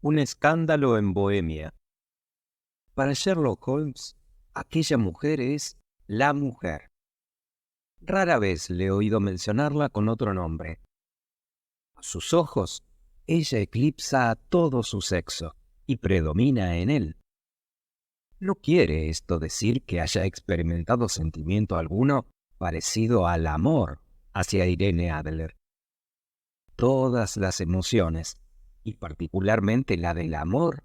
Un escándalo en Bohemia. Para Sherlock Holmes, aquella mujer es la mujer. Rara vez le he oído mencionarla con otro nombre. A sus ojos, ella eclipsa a todo su sexo y predomina en él. No quiere esto decir que haya experimentado sentimiento alguno parecido al amor hacia Irene Adler. Todas las emociones, y particularmente la del amor,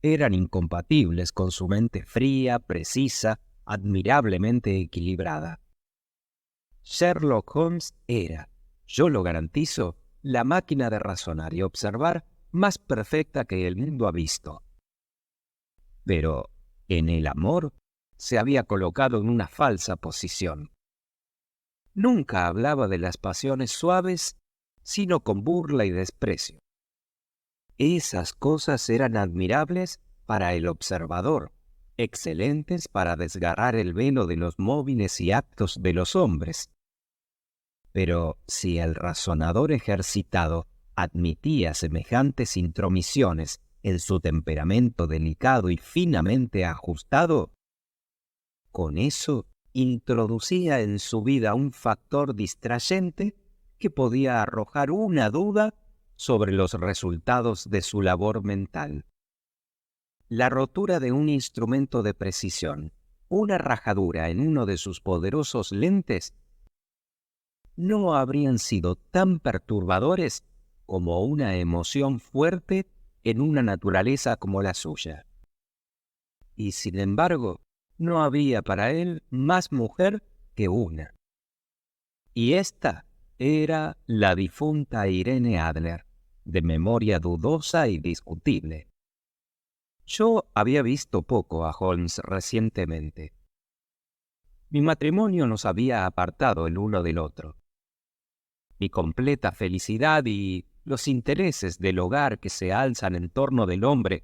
eran incompatibles con su mente fría, precisa, admirablemente equilibrada. Sherlock Holmes era, yo lo garantizo, la máquina de razonar y observar más perfecta que el mundo ha visto. Pero en el amor se había colocado en una falsa posición. Nunca hablaba de las pasiones suaves, sino con burla y desprecio. Esas cosas eran admirables para el observador, excelentes para desgarrar el velo de los móviles y actos de los hombres. Pero si el razonador ejercitado admitía semejantes intromisiones en su temperamento delicado y finamente ajustado, con eso introducía en su vida un factor distrayente que podía arrojar una duda sobre los resultados de su labor mental. La rotura de un instrumento de precisión, una rajadura en uno de sus poderosos lentes, no habrían sido tan perturbadores como una emoción fuerte en una naturaleza como la suya. Y sin embargo, no había para él más mujer que una. Y esta era la difunta Irene Adler, de memoria dudosa y discutible. Yo había visto poco a Holmes recientemente. Mi matrimonio nos había apartado el uno del otro. Mi completa felicidad y los intereses del hogar que se alzan en torno del hombre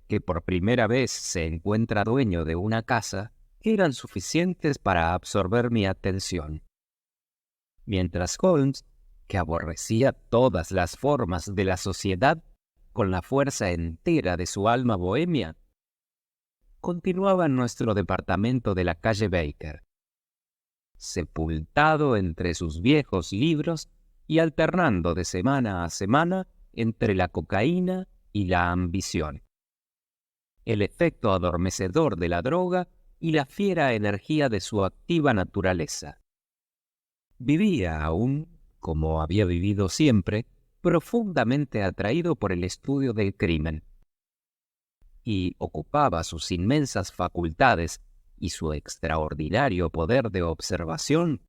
que por primera vez se encuentra dueño de una casa eran suficientes para absorber mi atención. Mientras Holmes, que aborrecía todas las formas de la sociedad con la fuerza entera de su alma bohemia, continuaba en nuestro departamento de la calle Baker, sepultado entre sus viejos libros y alternando de semana a semana entre la cocaína y la ambición, el efecto adormecedor de la droga y la fiera energía de su activa naturaleza. Vivía aún, como había vivido siempre, profundamente atraído por el estudio del crimen, y ocupaba sus inmensas facultades y su extraordinario poder de observación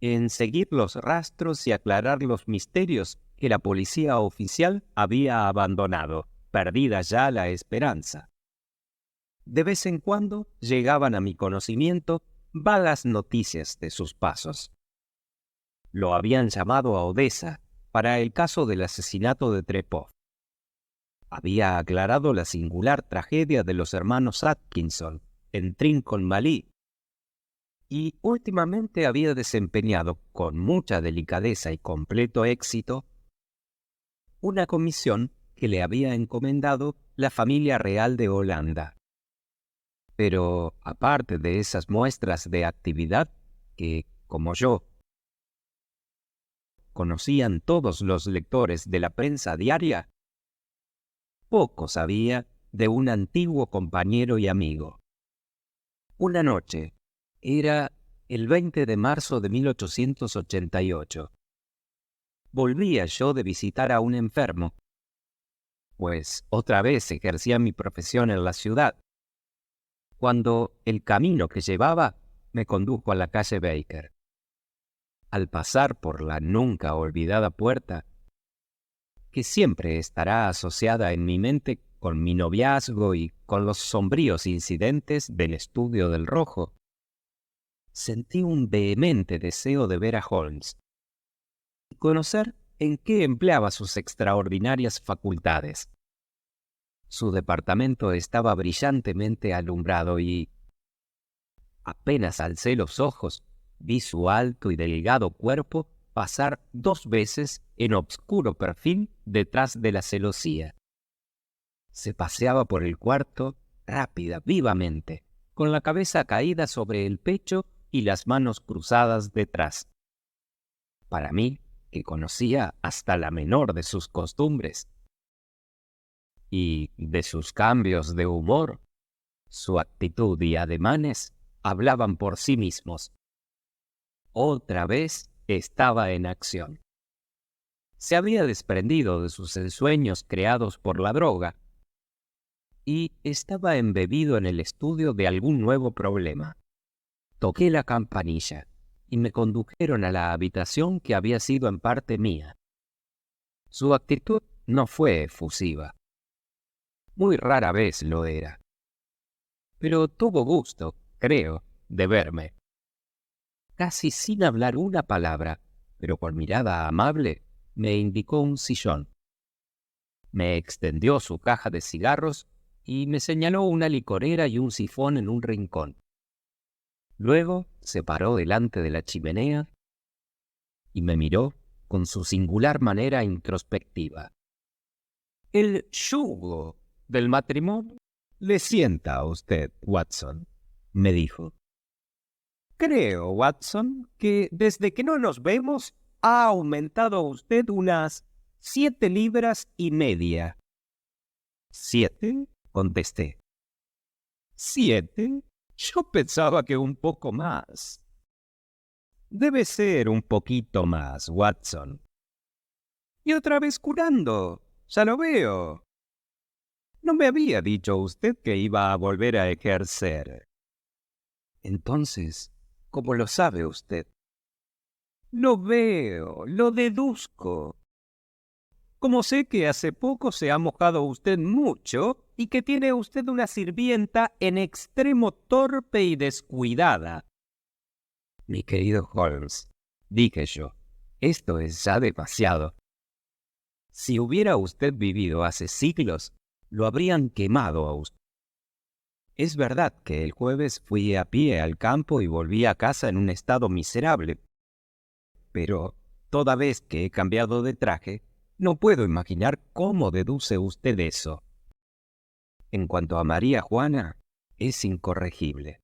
en seguir los rastros y aclarar los misterios que la policía oficial había abandonado, perdida ya la esperanza. De vez en cuando llegaban a mi conocimiento vagas noticias de sus pasos. Lo habían llamado a Odessa para el caso del asesinato de Trepov. Había aclarado la singular tragedia de los hermanos Atkinson en Trincomalee y últimamente había desempeñado con mucha delicadeza y completo éxito una comisión que le había encomendado la familia real de Holanda. Pero aparte de esas muestras de actividad que, como yo, conocían todos los lectores de la prensa diaria, poco sabía de un antiguo compañero y amigo. Una noche, era el 20 de marzo de 1888. Volvía yo de visitar a un enfermo, pues otra vez ejercía mi profesión en la ciudad, cuando el camino que llevaba me condujo a la calle Baker. Al pasar por la nunca olvidada puerta, que siempre estará asociada en mi mente con mi noviazgo y con los sombríos incidentes del estudio del rojo, sentí un vehemente deseo de ver a Holmes y conocer en qué empleaba sus extraordinarias facultades. Su departamento estaba brillantemente alumbrado y, apenas alcé los ojos, vi su alto y delgado cuerpo pasar 2 veces en obscuro perfil detrás de la celosía. Se paseaba por el cuarto rápida, vivamente, con la cabeza caída sobre el pecho y las manos cruzadas detrás. Para mí, que conocía hasta la menor de sus costumbres y de sus cambios de humor, su actitud y ademanes hablaban por sí mismos. Otra vez estaba en acción. Se había desprendido de sus ensueños creados por la droga y estaba embebido en el estudio de algún nuevo problema. Toqué la campanilla y me condujeron a la habitación que había sido en parte mía. Su actitud no fue efusiva. Muy rara vez lo era. Pero tuvo gusto, creo, de verme. Casi sin hablar una palabra, pero con mirada amable, me indicó un sillón. Me extendió su caja de cigarros y me señaló una licorera y un sifón en un rincón. Luego se paró delante de la chimenea y me miró con su singular manera introspectiva. El yugo del matrimonio le sienta a usted, Watson, me dijo. Creo, Watson, que desde que no nos vemos ha aumentado usted unas 7 libras y media. ¿7? Contesté. ¿7? Yo pensaba que un poco más. Debe ser un poquito más, Watson. Y otra vez curando. Ya lo veo. No me había dicho usted que iba a volver a ejercer. Entonces, ¿cómo lo sabe usted? Lo veo, lo deduzco. Como sé que hace poco se ha mojado usted mucho y que tiene usted una sirvienta en extremo torpe y descuidada. Mi querido Holmes, dije yo, esto es ya demasiado. Si hubiera usted vivido hace siglos, lo habrían quemado a usted. Es verdad que el jueves fui a pie al campo y volví a casa en un estado miserable, pero toda vez que he cambiado de traje, no puedo imaginar cómo deduce usted eso. En cuanto a María Juana, es incorregible.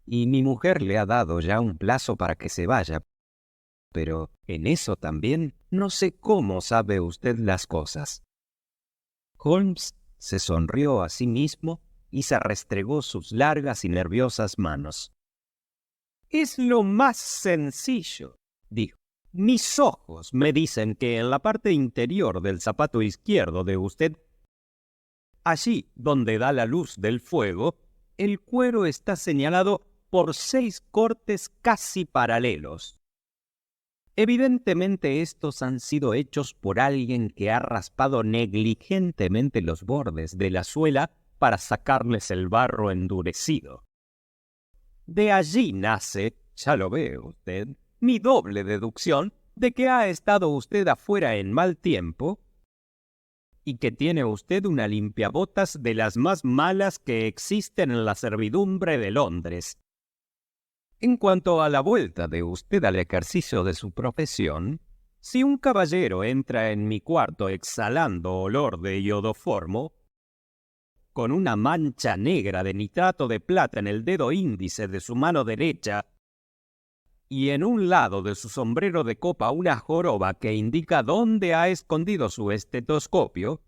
Y mi mujer le ha dado ya un plazo para que se vaya, pero en eso también no sé cómo sabe usted las cosas. Holmes se sonrió a sí mismo y se restregó sus largas y nerviosas manos. Es lo más sencillo, dijo. Mis ojos me dicen que en la parte interior del zapato izquierdo de usted, allí donde da la luz del fuego, el cuero está señalado por 6 cortes casi paralelos. Evidentemente estos han sido hechos por alguien que ha raspado negligentemente los bordes de la suela para sacarles el barro endurecido. De allí nace, ya lo ve usted, mi doble deducción de que ha estado usted afuera en mal tiempo y que tiene usted una limpiabotas de las más malas que existen en la servidumbre de Londres. En cuanto a la vuelta de usted al ejercicio de su profesión, si un caballero entra en mi cuarto exhalando olor de iodoformo, con una mancha negra de nitrato de plata en el dedo índice de su mano derecha y en un lado de su sombrero de copa una joroba que indica dónde ha escondido su estetoscopio,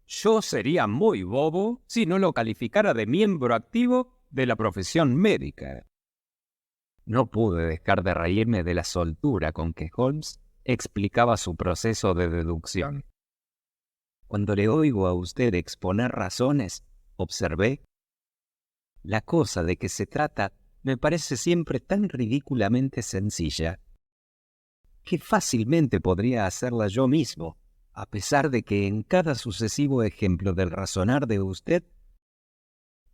yo sería muy bobo si no lo calificara de miembro activo de la profesión médica. No pude dejar de reírme de la soltura con que Holmes explicaba su proceso de deducción. Cuando le oigo a usted exponer razones, observé, la cosa de que se trata me parece siempre tan ridículamente sencilla que fácilmente podría hacerla yo mismo, a pesar de que en cada sucesivo ejemplo del razonar de usted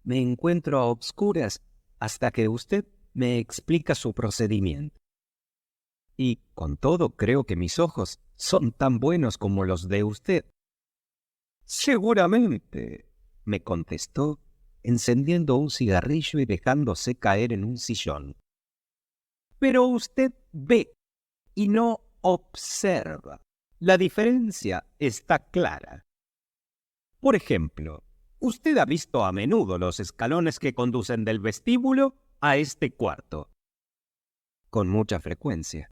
me encuentro a obscuras hasta que usted me explica su procedimiento. Y, con todo, creo que mis ojos son tan buenos como los de usted. Seguramente, me contestó, encendiendo un cigarrillo y dejándose caer en un sillón. Pero usted ve, y no observa. La diferencia está clara. Por ejemplo, usted ha visto a menudo los escalones que conducen del vestíbulo a este cuarto. Con mucha frecuencia.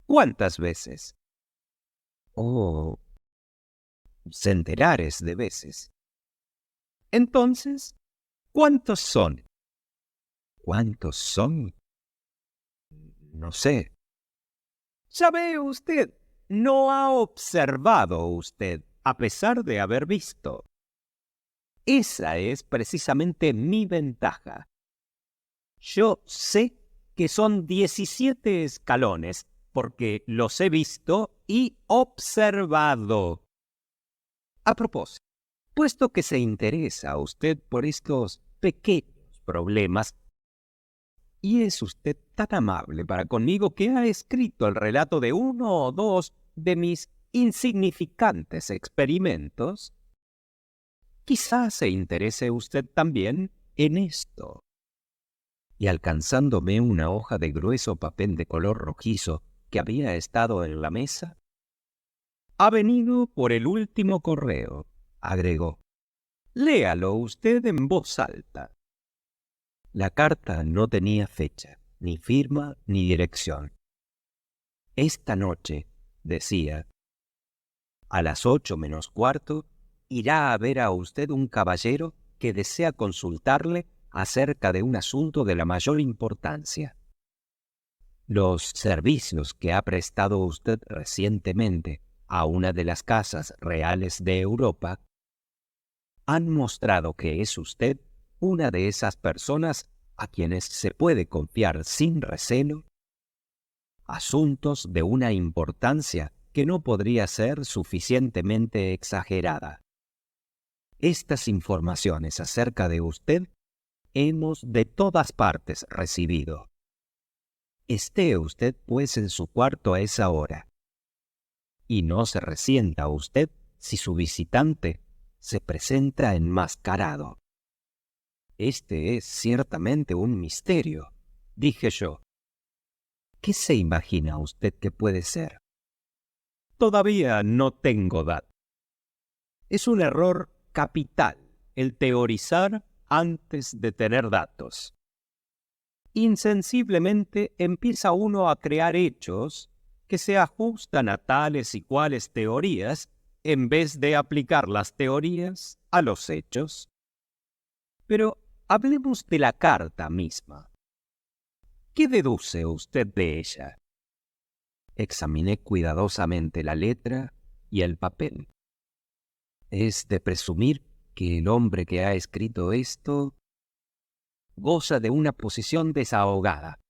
¿Cuántas veces? Oh, centenares de veces. Entonces, ¿cuántos son? ¿Cuántos son? No sé. Ya ve usted, no ha observado usted, a pesar de haber visto. Esa es precisamente mi ventaja. Yo sé que son 17 escalones, porque los he visto y observado. A propósito, puesto que se interesa usted por estos pequeños problemas, y es usted tan amable para conmigo que ha escrito el relato de uno o dos de mis insignificantes experimentos, quizás se interese usted también en esto. Y alcanzándome una hoja de grueso papel de color rojizo que había estado en la mesa, «Ha venido por el último correo», agregó. «Léalo usted en voz alta». La carta no tenía fecha, ni firma, ni dirección. «Esta noche», decía, «a las 8 menos cuarto, irá a ver a usted un caballero que desea consultarle acerca de un asunto de la mayor importancia. Los servicios que ha prestado usted recientemente a una de las casas reales de Europa han mostrado que es usted una de esas personas a quienes se puede confiar sin recelo asuntos de una importancia que no podría ser suficientemente exagerada. Estas informaciones acerca de usted hemos de todas partes recibido. Esté usted, pues, en su cuarto a esa hora, y no se resienta usted si su visitante se presenta enmascarado. Este es ciertamente un misterio, dije yo. ¿Qué se imagina usted que puede ser? Todavía no tengo datos. Es un error capital el teorizar antes de tener datos. Insensiblemente empieza uno a crear hechos que se ajustan a tales y cuales teorías en vez de aplicar las teorías a los hechos. Pero hablemos de la carta misma. ¿Qué deduce usted de ella? Examiné cuidadosamente la letra y el papel. Es de presumir que el hombre que ha escrito esto goza de una posición desahogada.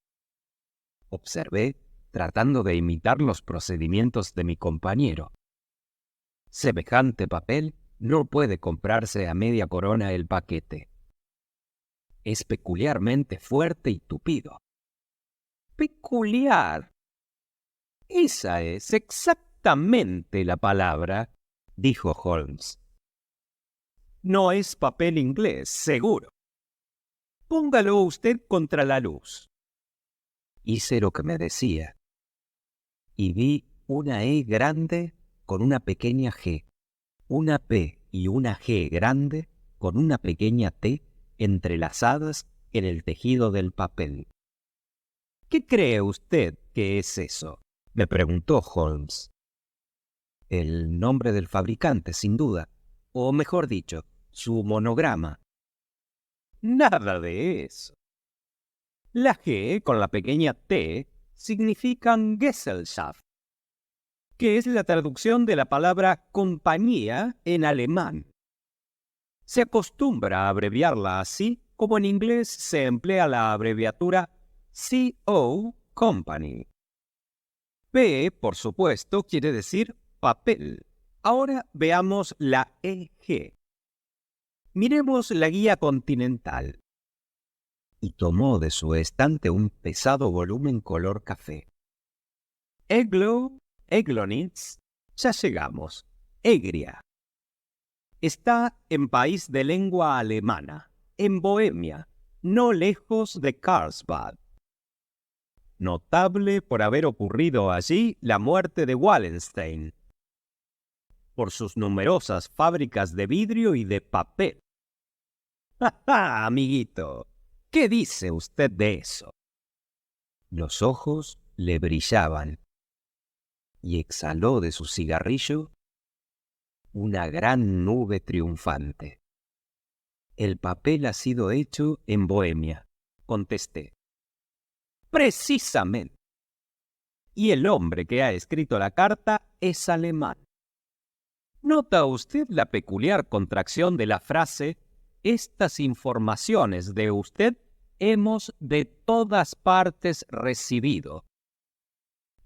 Observé, tratando de imitar los procedimientos de mi compañero. Semejante papel no puede comprarse a media corona el paquete. Es peculiarmente fuerte y tupido. Peculiar. Esa es exactamente la palabra, dijo Holmes. No es papel inglés, seguro. Póngalo usted contra la luz. Hice lo que me decía, y vi una E grande con una pequeña G, una P y una G grande con una pequeña T entrelazadas en el tejido del papel. ¿Qué cree usted que es eso?, me preguntó Holmes. El nombre del fabricante, sin duda, o mejor dicho, su monograma. Nada de eso. La G con la pequeña T significan Gesellschaft, que es la traducción de la palabra compañía en alemán. Se acostumbra a abreviarla así como en inglés se emplea la abreviatura CO Company. P, por supuesto, quiere decir papel. Ahora veamos la EG. Miremos la guía continental. Y tomó de su estante un pesado volumen color café. Eglonitz, ya llegamos. Egria. Está en país de lengua alemana, en Bohemia, no lejos de Karlsbad. notable por haber ocurrido allí la muerte de Wallenstein, por sus numerosas fábricas de vidrio y de papel. ¡Ja, ja, amiguito! ¿Qué dice usted de eso? Los ojos le brillaban y exhaló de su cigarrillo una gran nube triunfante. El papel ha sido hecho en Bohemia, contesté. Precisamente. Y el hombre que ha escrito la carta es alemán. ¿Nota usted la peculiar contracción de la frase «Estas informaciones de usted hemos de todas partes recibido»?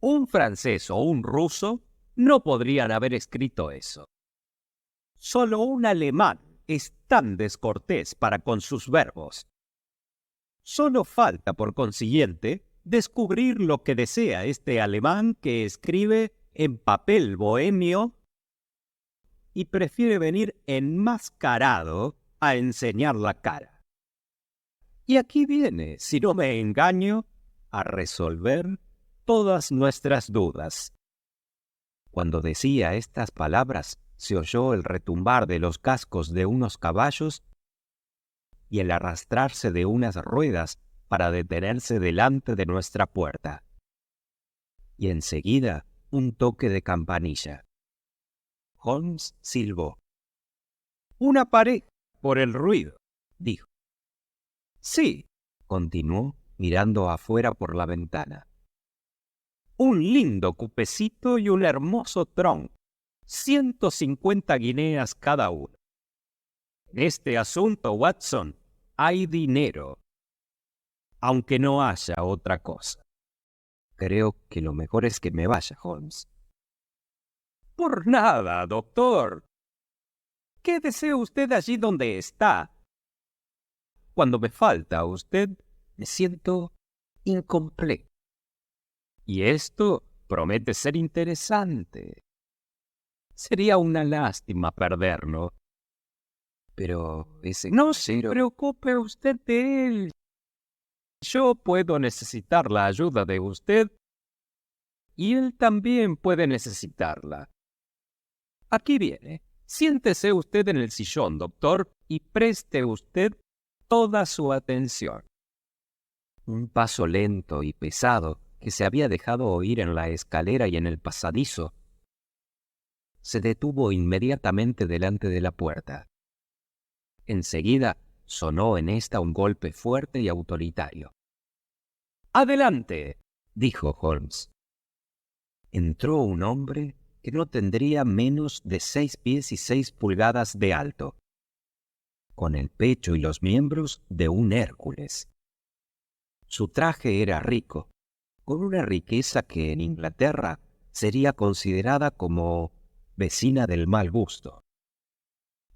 Un francés o un ruso no podrían haber escrito eso. Solo un alemán es tan descortés para con sus verbos. Solo falta, por consiguiente, descubrir lo que desea este alemán que escribe en papel bohemio y prefiere venir enmascarado a enseñar la cara. Y aquí viene, si no me engaño, a resolver todas nuestras dudas. Cuando decía estas palabras, se oyó el retumbar de los cascos de unos caballos y el arrastrarse de unas ruedas para detenerse delante de nuestra puerta. Y enseguida un toque de campanilla. Holmes silbó. «Una pareja, por el ruido», dijo. «Sí», continuó, mirando afuera por la ventana. «Un lindo cupecito y un hermoso tronco, 150 guineas cada uno. En este asunto, Watson, hay dinero, aunque no haya otra cosa». «Creo que lo mejor es que me vaya, Holmes». «Por nada, doctor. Quédese usted allí donde está. Cuando me falta usted, me siento incompleto. Y esto promete ser interesante. Sería una lástima perderlo. Pero ese... No se preocupe usted de él. Yo puedo necesitar la ayuda de usted y él también puede necesitarla. Aquí viene. Siéntese usted en el sillón, doctor, y preste usted toda su atención». Un paso lento y pesado que se había dejado oír en la escalera y en el pasadizo se detuvo inmediatamente delante de la puerta. Enseguida sonó en esta un golpe fuerte y autoritario. «Adelante», dijo Holmes. Entró un hombre que no tendría menos de 6 pies y 6 pulgadas de alto, con el pecho y los miembros de un Hércules. Su traje era rico, con una riqueza que en Inglaterra sería considerada como vecina del mal gusto.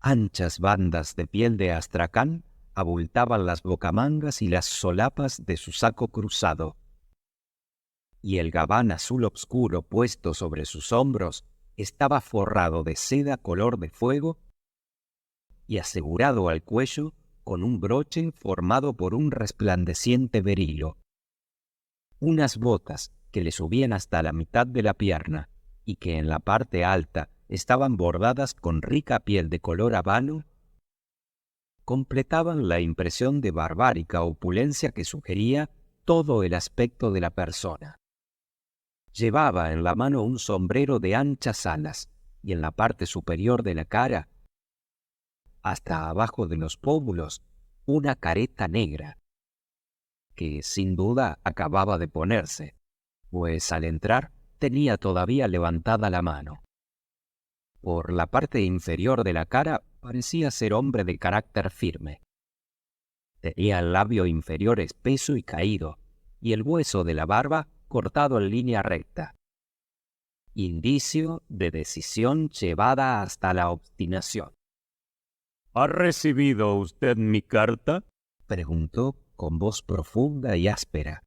Anchas bandas de piel de astracán abultaban las bocamangas y las solapas de su saco cruzado, y el gabán azul obscuro puesto sobre sus hombros estaba forrado de seda color de fuego y asegurado al cuello con un broche formado por un resplandeciente berilo. Unas botas que le subían hasta la mitad de la pierna y que en la parte alta estaban bordadas con rica piel de color habano, completaban la impresión de barbárica opulencia que sugería todo el aspecto de la persona. Llevaba en la mano un sombrero de anchas alas y en la parte superior de la cara, hasta abajo de los pómulos, una careta negra, que sin duda acababa de ponerse, pues al entrar tenía todavía levantada la mano. Por la parte inferior de la cara parecía ser hombre de carácter firme. Tenía el labio inferior espeso y caído, y el hueso de la barba cortado en línea recta, indicio de decisión llevada hasta la obstinación. «¿Ha recibido usted mi carta?», preguntó con voz profunda y áspera,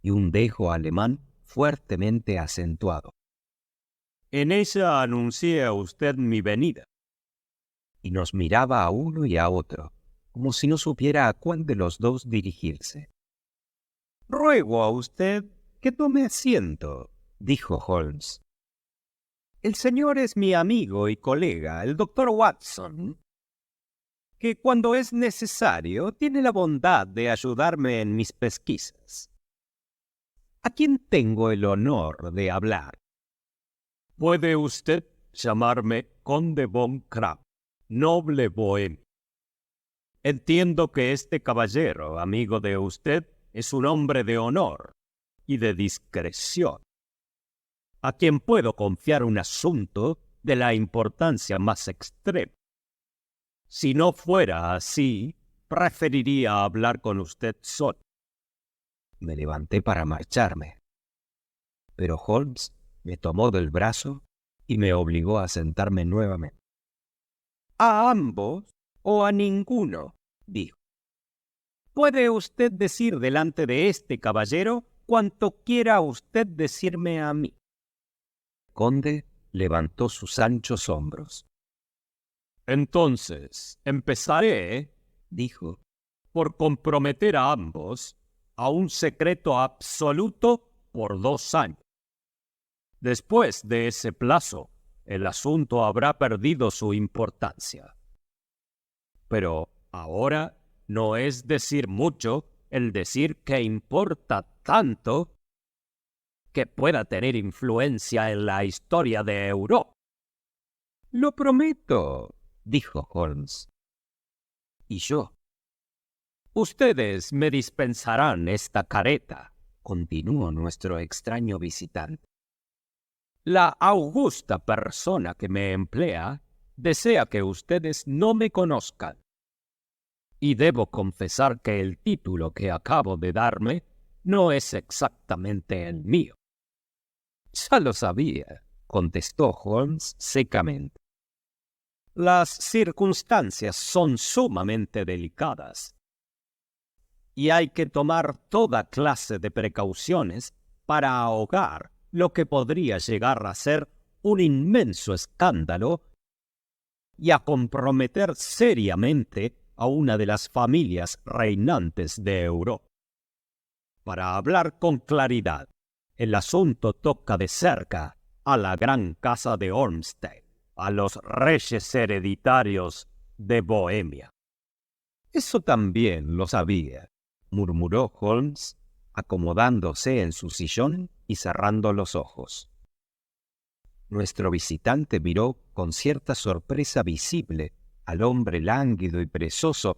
y un dejo alemán fuertemente acentuado. «En ella anuncié a usted mi venida». Y nos miraba a uno y a otro, como si no supiera a cuál de los dos dirigirse. Ruego a usted que tome asiento, dijo Holmes. El señor es mi amigo y colega, el doctor Watson, que cuando es necesario tiene la bondad de ayudarme en mis pesquisas. ¿A quién tengo el honor de hablar? Puede usted llamarme Conde von Kramm, noble bohemio. Entiendo que este caballero, amigo de usted, es un hombre de honor y de discreción, a quien puedo confiar un asunto de la importancia más extrema. Si no fuera así, preferiría hablar con usted solo. Me levanté para marcharme, pero Holmes me tomó del brazo y me obligó a sentarme nuevamente. ¿A ambos o a ninguno?, dijo. Puede usted decir delante de este caballero cuanto quiera usted decirme a mí. El conde levantó sus anchos hombros. Entonces, empezaré, dijo, por comprometer a ambos a un secreto absoluto por 2 años. Después de ese plazo, el asunto habrá perdido su importancia. Pero ahora no es decir mucho el decir que importa tanto que pueda tener influencia en la historia de Europa. Lo prometo, dijo Holmes. ¿Y yo? Ustedes me dispensarán esta careta, continuó nuestro extraño visitante. La augusta persona que me emplea desea que ustedes no me conozcan. Y debo confesar que el título que acabo de darme no es exactamente el mío. Ya lo sabía, contestó Holmes secamente. Las circunstancias son sumamente delicadas y hay que tomar toda clase de precauciones para ahogar lo que podría llegar a ser un inmenso escándalo y a comprometer seriamente a una de las familias reinantes de Europa. Para hablar con claridad, el asunto toca de cerca a la gran casa de Ormstead, a los reyes hereditarios de Bohemia. Eso también lo sabía, murmuró Holmes, acomodándose en su sillón y cerrando los ojos. Nuestro visitante miró con cierta sorpresa visible al hombre lánguido y perezoso,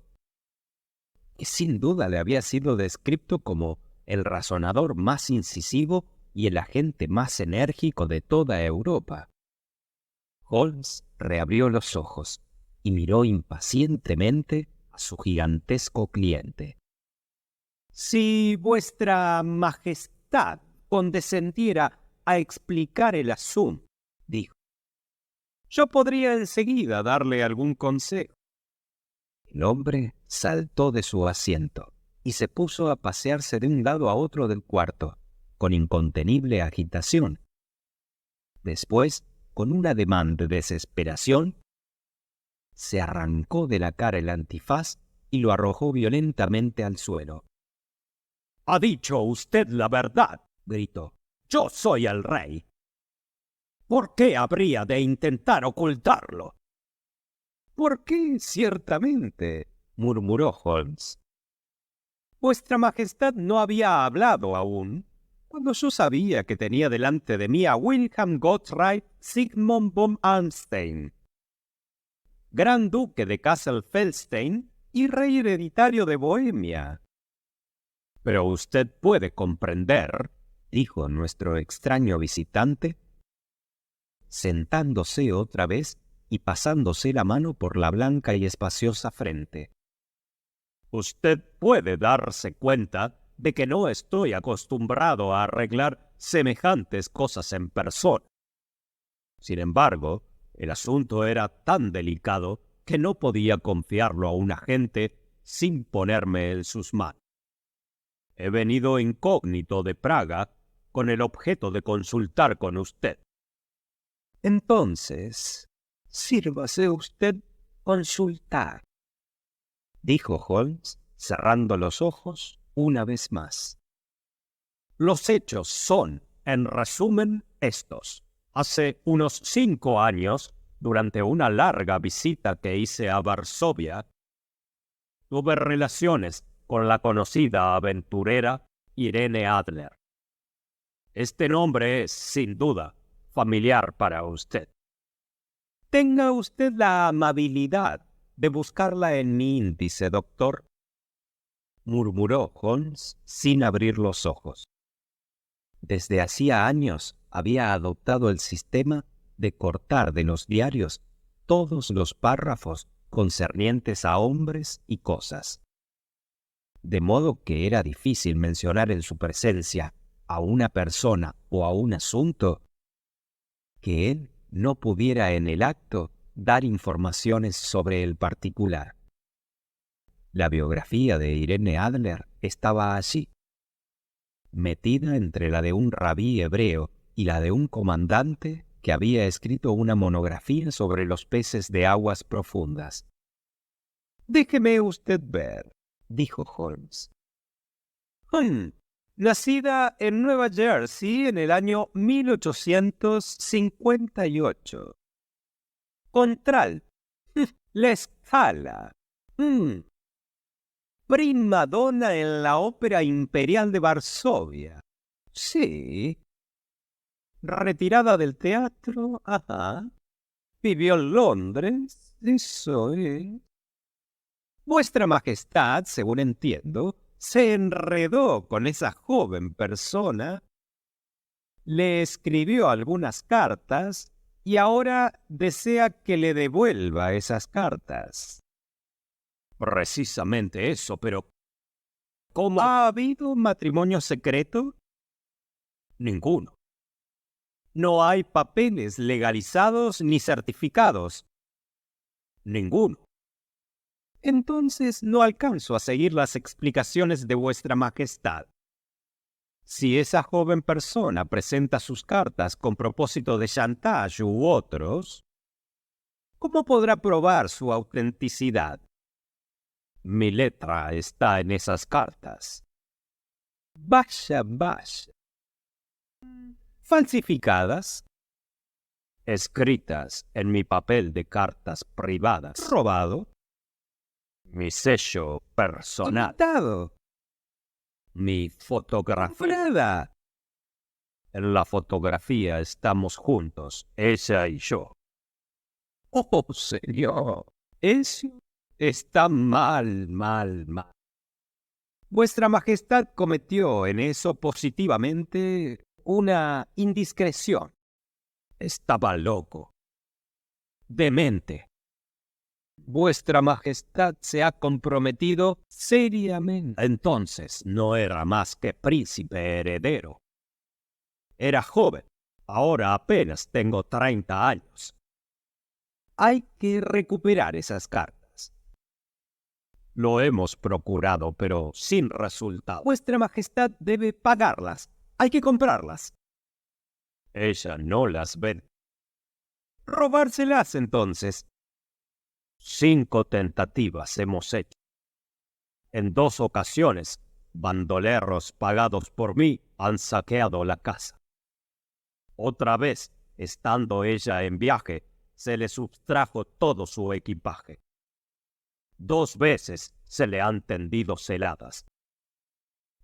que sin duda le había sido descrito como el razonador más incisivo y el agente más enérgico de toda Europa. Holmes reabrió los ojos y miró impacientemente a su gigantesco cliente. Si vuestra majestad condescendiera a explicar el asunto, dijo, yo podría enseguida darle algún consejo. El hombre saltó de su asiento y se puso a pasearse de un lado a otro del cuarto, con incontenible agitación. Después, con un ademán de desesperación, se arrancó de la cara el antifaz y lo arrojó violentamente al suelo. «Ha dicho usted la verdad», gritó. «Yo soy el rey. ¿Por qué habría de intentar ocultarlo?» «¿Por qué, ciertamente?», murmuró Holmes. «Vuestra Majestad no había hablado aún, cuando yo sabía que tenía delante de mí a Wilhelm Gotthard Sigmund von Arnstein, Gran Duque de Kassel-Felstein y rey hereditario de Bohemia». «Pero usted puede comprender», dijo nuestro extraño visitante, sentándose otra vez y pasándose la mano por la blanca y espaciosa frente. «Usted puede darse cuenta de que no estoy acostumbrado a arreglar semejantes cosas en persona. Sin embargo, el asunto era tan delicado que no podía confiarlo a un agente sin ponerme en sus manos. He venido incógnito de Praga con el objeto de consultar con usted». «Entonces, sírvase usted consultar», dijo Holmes, cerrando los ojos una vez más. Los hechos son, en resumen, estos. Hace unos 5 años, durante una larga visita que hice a Varsovia, tuve relaciones con la conocida aventurera Irene Adler. Este nombre es, sin duda, familiar para usted. Tenga usted la amabilidad de buscarla en mi índice, doctor, murmuró Holmes sin abrir los ojos. Desde hacía años había adoptado el sistema de cortar de los diarios todos los párrafos concernientes a hombres y cosas. De modo que era difícil mencionar en su presencia a una persona o a un asunto que él no pudiera en el acto dar informaciones sobre el particular. La biografía de Irene Adler estaba allí, metida entre la de un rabí hebreo y la de un comandante que había escrito una monografía sobre los peces de aguas profundas. «Déjeme usted ver», dijo Holmes. Nacida en Nueva Jersey en el año 1858. Contral. La Scala. Prima donna en la Ópera Imperial de Varsovia. Sí. Retirada del teatro. Ajá. Vivió en Londres. Eso es. Vuestra Majestad, según entiendo, se enredó con esa joven persona, le escribió algunas cartas y ahora desea que le devuelva esas cartas. Precisamente eso, pero ¿cómo? ¿Ha habido matrimonio secreto? Ninguno. No hay papeles legalizados ni certificados. Ninguno. Entonces no alcanzo a seguir las explicaciones de vuestra Majestad. Si esa joven persona presenta sus cartas con propósito de chantaje u otros, ¿cómo podrá probar su autenticidad? Mi letra está en esas cartas. Vaya, vaya. Falsificadas. Escritas en mi papel de cartas privadas. Robado. Mi sello personal. Quitado. Mi fotografía. En la fotografía estamos juntos, ella y yo. Oh, señor, eso está mal. Vuestra Majestad cometió en eso positivamente una indiscreción. Estaba loco. Demente. Vuestra Majestad se ha comprometido seriamente. Entonces no era más que príncipe heredero. Era joven. Ahora apenas tengo 30 años. Hay que recuperar esas cartas. Lo hemos procurado, pero sin resultado. Vuestra Majestad debe pagarlas. Hay que comprarlas. Ella no las vende. Robárselas entonces. 5 tentativas hemos hecho. En 2 ocasiones, bandoleros pagados por mí han saqueado la casa. Otra vez, estando ella en viaje, se le sustrajo todo su equipaje. 2 veces se le han tendido celadas.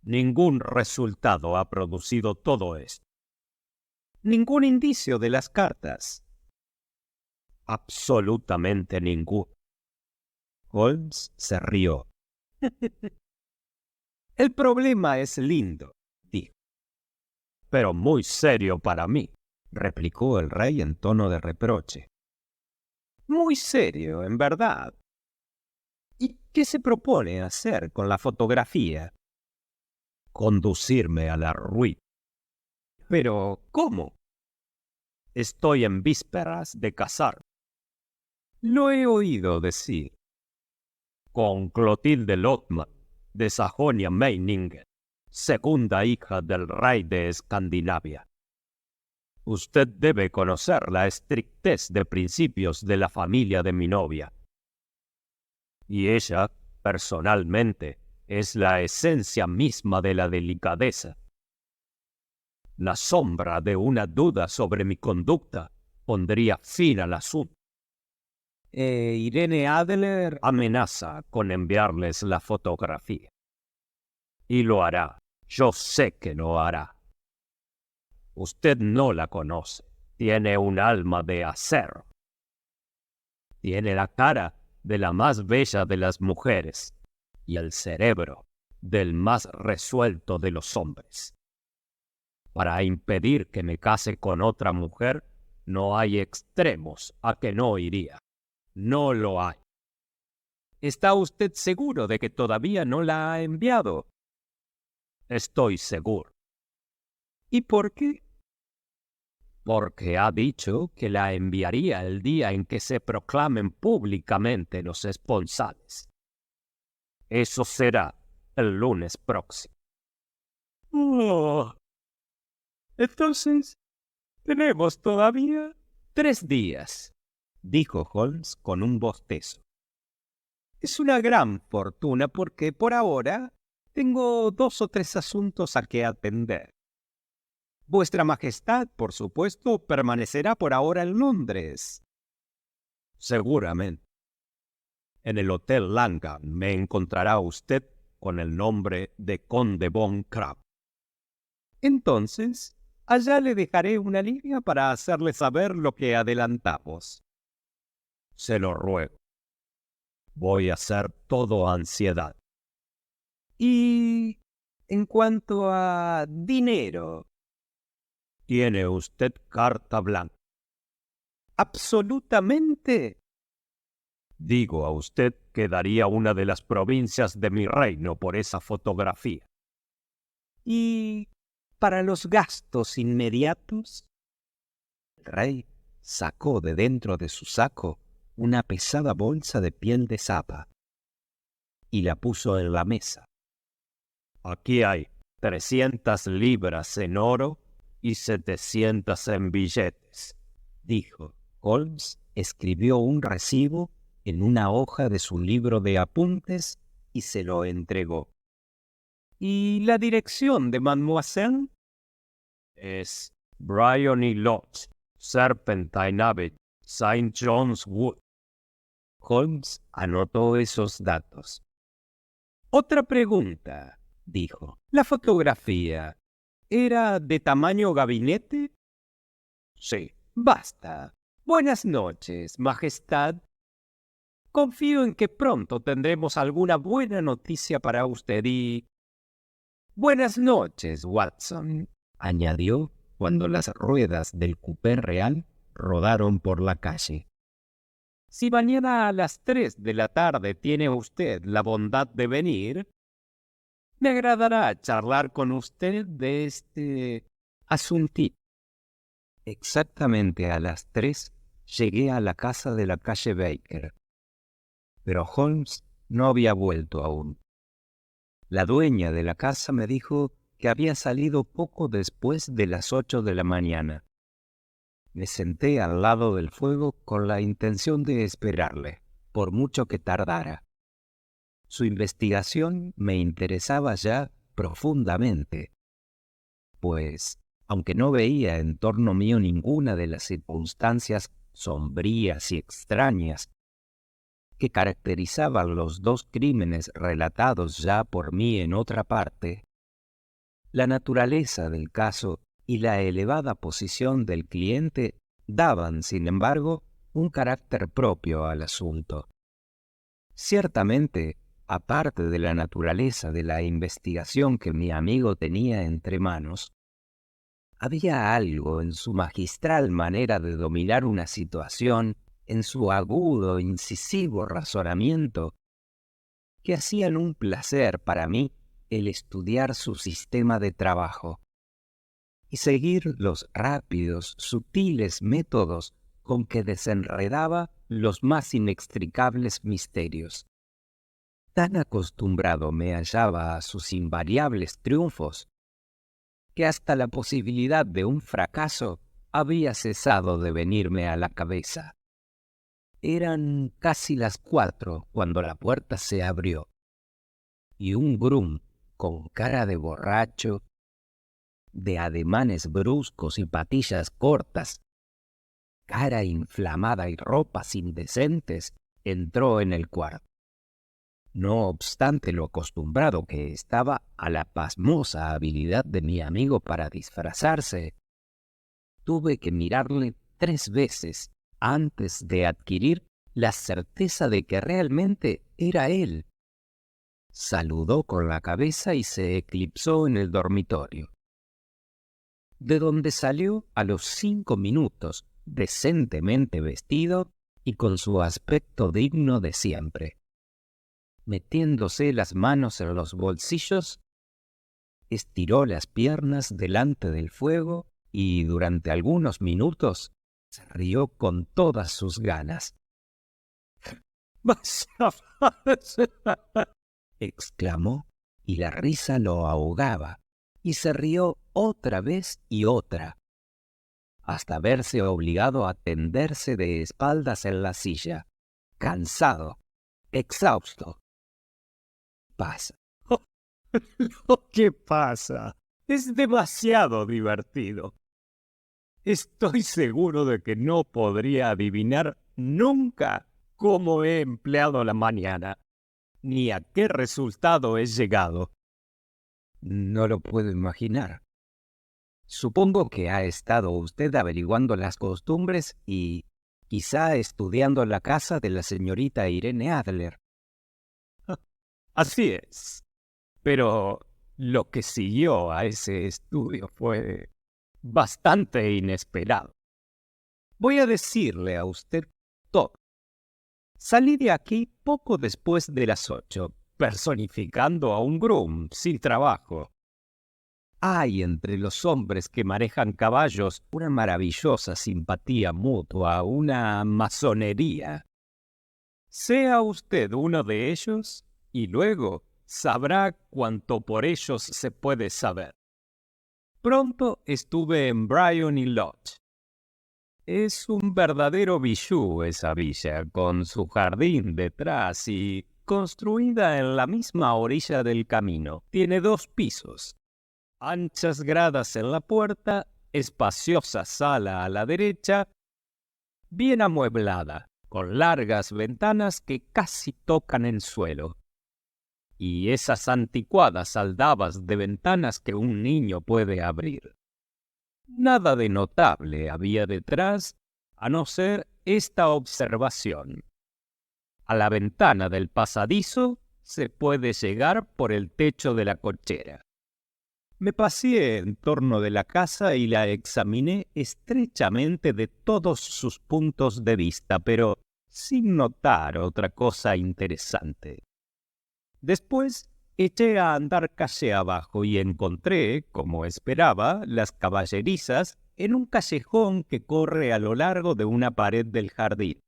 Ningún resultado ha producido todo esto. Ningún indicio de las cartas. Absolutamente ninguno. Holmes se rió. El problema es lindo, dijo. Pero muy serio para mí, replicó el rey en tono de reproche. Muy serio, en verdad. ¿Y qué se propone hacer con la fotografía? Conducirme a la ruina. Pero, ¿cómo? Estoy en vísperas de casarme. Lo he oído decir. Con Clotilde Lothman, de Sajonia-Meiningen, segunda hija del rey de Escandinavia. Usted debe conocer la estrictez de principios de la familia de mi novia. Y ella, personalmente, es la esencia misma de la delicadeza. La sombra de una duda sobre mi conducta pondría fin al asunto. Irene Adler amenaza con enviarles la fotografía. Y lo hará. Yo sé que lo hará. Usted no la conoce. Tiene un alma de acero. Tiene la cara de la más bella de las mujeres y el cerebro del más resuelto de los hombres. Para impedir que me case con otra mujer, no hay extremos a que no iría. No lo hay. ¿Está usted seguro de que todavía no la ha enviado? Estoy seguro. ¿Y por qué? Porque ha dicho que la enviaría el día en que se proclamen públicamente los esponsales. Eso será el lunes próximo. Oh, entonces, tenemos todavía 3 días, dijo Holmes con un bostezo. Es una gran fortuna porque por ahora tengo 2 o 3 asuntos a que atender. Vuestra Majestad, por supuesto, permanecerá por ahora en Londres. Seguramente. En el Hotel Langham me encontrará usted con el nombre de Conde Von Krapp. Entonces, allá le dejaré una línea para hacerle saber lo que adelantamos. Se lo ruego. Voy a ser todo ansiedad. Y en cuanto a dinero, tiene usted carta blanca. Absolutamente. Digo a usted que daría una de las provincias de mi reino por esa fotografía. ¿Y para los gastos inmediatos? El rey sacó de dentro de su saco una pesada bolsa de piel de zapa y la puso en la mesa. Aquí hay 300 libras en oro y 700 en billetes, dijo. Holmes escribió un recibo en una hoja de su libro de apuntes y se lo entregó. ¿Y la dirección de Mademoiselle? Es Bryony Lodge, Serpentine Abbey, St. John's Wood. Holmes anotó esos datos. Otra pregunta, dijo. ¿La fotografía era de tamaño gabinete? Sí. Basta. Buenas noches, Majestad. Confío en que pronto tendremos alguna buena noticia para usted y... Buenas noches, Watson, añadió cuando las ruedas del coupé real rodaron por la calle. Si mañana a las 3 de la tarde tiene usted la bondad de venir, me agradará charlar con usted de este asuntito. Exactamente a las 3 llegué a la casa de la calle Baker, pero Holmes no había vuelto aún. La dueña de la casa me dijo que había salido poco después de las 8 de la mañana. Me senté al lado del fuego con la intención de esperarle, por mucho que tardara. Su investigación me interesaba ya profundamente, pues, aunque no veía en torno mío ninguna de las circunstancias sombrías y extrañas que caracterizaban los 2 crímenes relatados ya por mí en otra parte, la naturaleza del caso y la elevada posición del cliente daban, sin embargo, un carácter propio al asunto. Ciertamente, aparte de la naturaleza de la investigación que mi amigo tenía entre manos, había algo en su magistral manera de dominar una situación, en su agudo, incisivo razonamiento, que hacían un placer para mí el estudiar su sistema de trabajo y seguir los rápidos, sutiles métodos con que desenredaba los más inextricables misterios. Tan acostumbrado me hallaba a sus invariables triunfos, que hasta la posibilidad de un fracaso había cesado de venirme a la cabeza. Eran casi las 4 cuando la puerta se abrió, y un groom con cara de borracho de ademanes bruscos y patillas cortas, cara inflamada y ropas indecentes, entró en el cuarto. No obstante lo acostumbrado que estaba a la pasmosa habilidad de mi amigo para disfrazarse, tuve que mirarle 3 veces antes de adquirir la certeza de que realmente era él. Saludó con la cabeza y se eclipsó en el dormitorio, de donde salió a los 5 minutos, decentemente vestido y con su aspecto digno de siempre. Metiéndose las manos en los bolsillos, estiró las piernas delante del fuego y durante algunos minutos se rió con todas sus ganas. Exclamó, y la risa lo ahogaba, y se rió otra vez y otra, hasta verse obligado a tenderse de espaldas en la silla, cansado, exhausto. Pasa. Lo que pasa es demasiado divertido. Estoy seguro de que no podría adivinar nunca cómo he empleado la mañana, ni a qué resultado he llegado. No lo puedo imaginar. Supongo que ha estado usted averiguando las costumbres y quizá estudiando la casa de la señorita Irene Adler. Así es. Pero lo que siguió a ese estudio fue bastante inesperado. Voy a decirle a usted todo. Salí de aquí poco después de las 8, personificando a un groom sin trabajo. Hay entre los hombres que manejan caballos una maravillosa simpatía mutua, una masonería. Sea usted uno de ellos y luego sabrá cuanto por ellos se puede saber. Pronto estuve en Bryony Lodge. Es un verdadero bijou esa villa, con su jardín detrás y construida en la misma orilla del camino. Tiene 2 pisos, anchas gradas en la puerta, espaciosa sala a la derecha, bien amueblada, con largas ventanas que casi tocan el suelo. Y esas anticuadas aldabas de ventanas que un niño puede abrir. Nada de notable había detrás, a no ser esta observación. A la ventana del pasadizo se puede llegar por el techo de la cochera. Me paseé en torno de la casa y la examiné estrechamente de todos sus puntos de vista, pero sin notar otra cosa interesante. Después eché a andar calle abajo y encontré, como esperaba, las caballerizas en un callejón que corre a lo largo de una pared del jardín.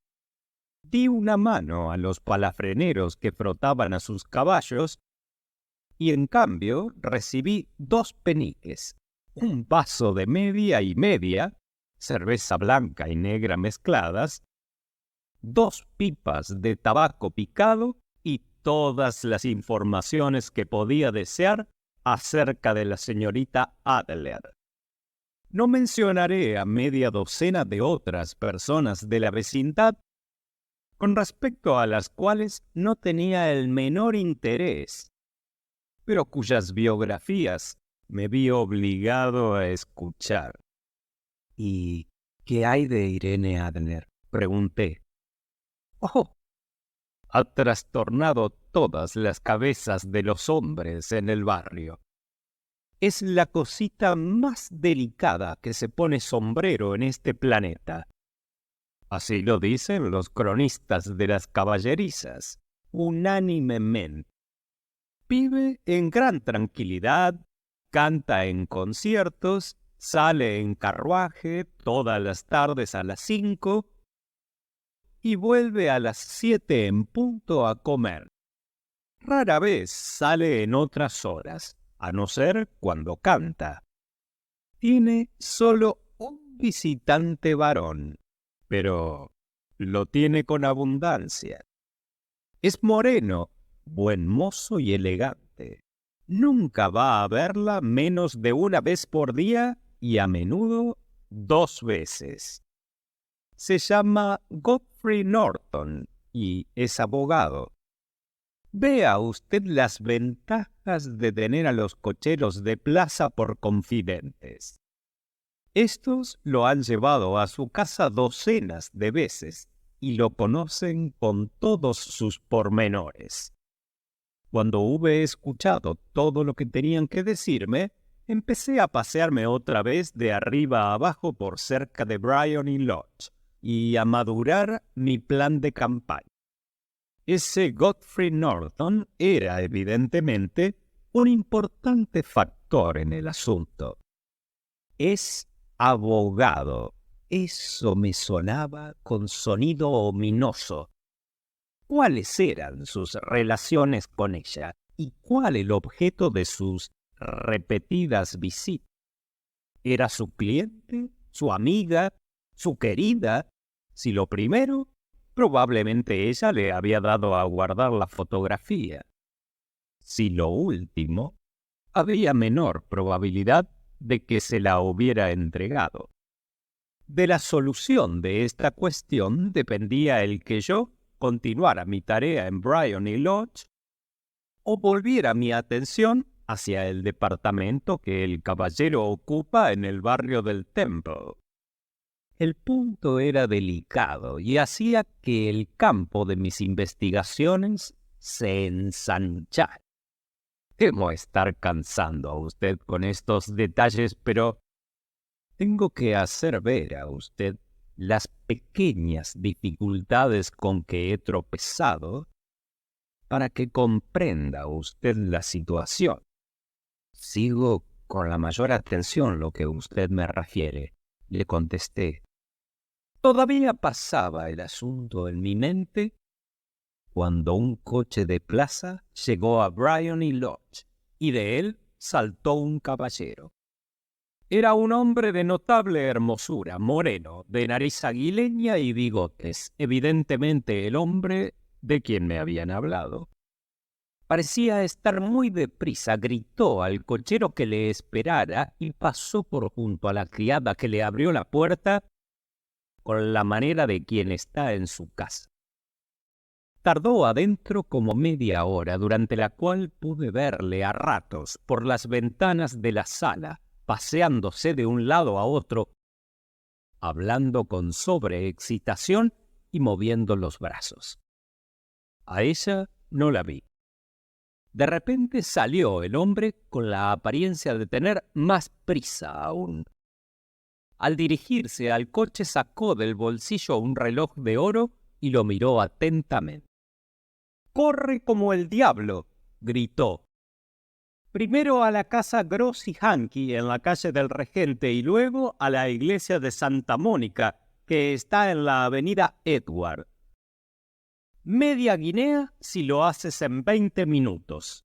Di una mano a los palafreneros que frotaban a sus caballos y en cambio recibí 2 peniques, un vaso de media y media, cerveza blanca y negra mezcladas, 2 pipas de tabaco picado y todas las informaciones que podía desear acerca de la señorita Adler. No mencionaré a media docena de otras personas de la vecindad con respecto a las cuales no tenía el menor interés, pero cuyas biografías me vi obligado a escuchar. ¿Y qué hay de Irene Adler?, pregunté. ¡Oh! Ha trastornado todas las cabezas de los hombres en el barrio. Es la cosita más delicada que se pone sombrero en este planeta. Así lo dicen los cronistas de las caballerizas, unánimemente. Vive en gran tranquilidad, canta en conciertos, sale en carruaje todas las tardes a las 5 y vuelve a las 7 en punto a comer. Rara vez sale en otras horas, a no ser cuando canta. Tiene solo un visitante varón, pero lo tiene con abundancia. Es moreno, buen mozo y elegante. Nunca va a verla menos de una vez por día y a menudo 2 veces. Se llama Godfrey Norton y es abogado. Vea usted las ventajas de tener a los cocheros de plaza por confidentes. Estos lo han llevado a su casa docenas de veces y lo conocen con todos sus pormenores. Cuando hube escuchado todo lo que tenían que decirme, empecé a pasearme otra vez de arriba a abajo por cerca de Bryony Lodge y a madurar mi plan de campaña. Ese Godfrey Norton era, evidentemente, un importante factor en el asunto. Es abogado. Eso me sonaba con sonido ominoso. ¿Cuáles eran sus relaciones con ella? ¿Y cuál el objeto de sus repetidas visitas? ¿Era su cliente, su amiga, su querida? Si lo primero, probablemente ella le había dado a guardar la fotografía. Si lo último, había menor probabilidad de que se la hubiera entregado. De la solución de esta cuestión dependía el que yo continuara mi tarea en Bryony Lodge o volviera mi atención hacia el departamento que el caballero ocupa en el barrio del Temple. El punto era delicado y hacía que el campo de mis investigaciones se ensanchara. Temo estar cansando a usted con estos detalles, pero tengo que hacer ver a usted las pequeñas dificultades con que he tropezado para que comprenda usted la situación. Sigo con la mayor atención lo que usted me refiere, le contesté. Todavía pasaba el asunto en mi mente cuando un coche de plaza llegó a Bryony Lodge y de él saltó un caballero. Era un hombre de notable hermosura, moreno, de nariz aguileña y bigotes, evidentemente el hombre de quien me habían hablado. Parecía estar muy deprisa, gritó al cochero que le esperara y pasó por junto a la criada que le abrió la puerta con la manera de quien está en su casa. Tardó adentro como media hora, durante la cual pude verle a ratos por las ventanas de la sala, paseándose de un lado a otro, hablando con sobreexcitación y moviendo los brazos. A ella no la vi. De repente salió el hombre con la apariencia de tener más prisa aún. Al dirigirse al coche sacó del bolsillo un reloj de oro y lo miró atentamente. «¡Corre como el diablo!», gritó. «Primero a la casa Grossi Hanky en la calle del Regente y luego a la iglesia de Santa Mónica, que está en la avenida Edward. Media guinea si lo haces en 20 minutos».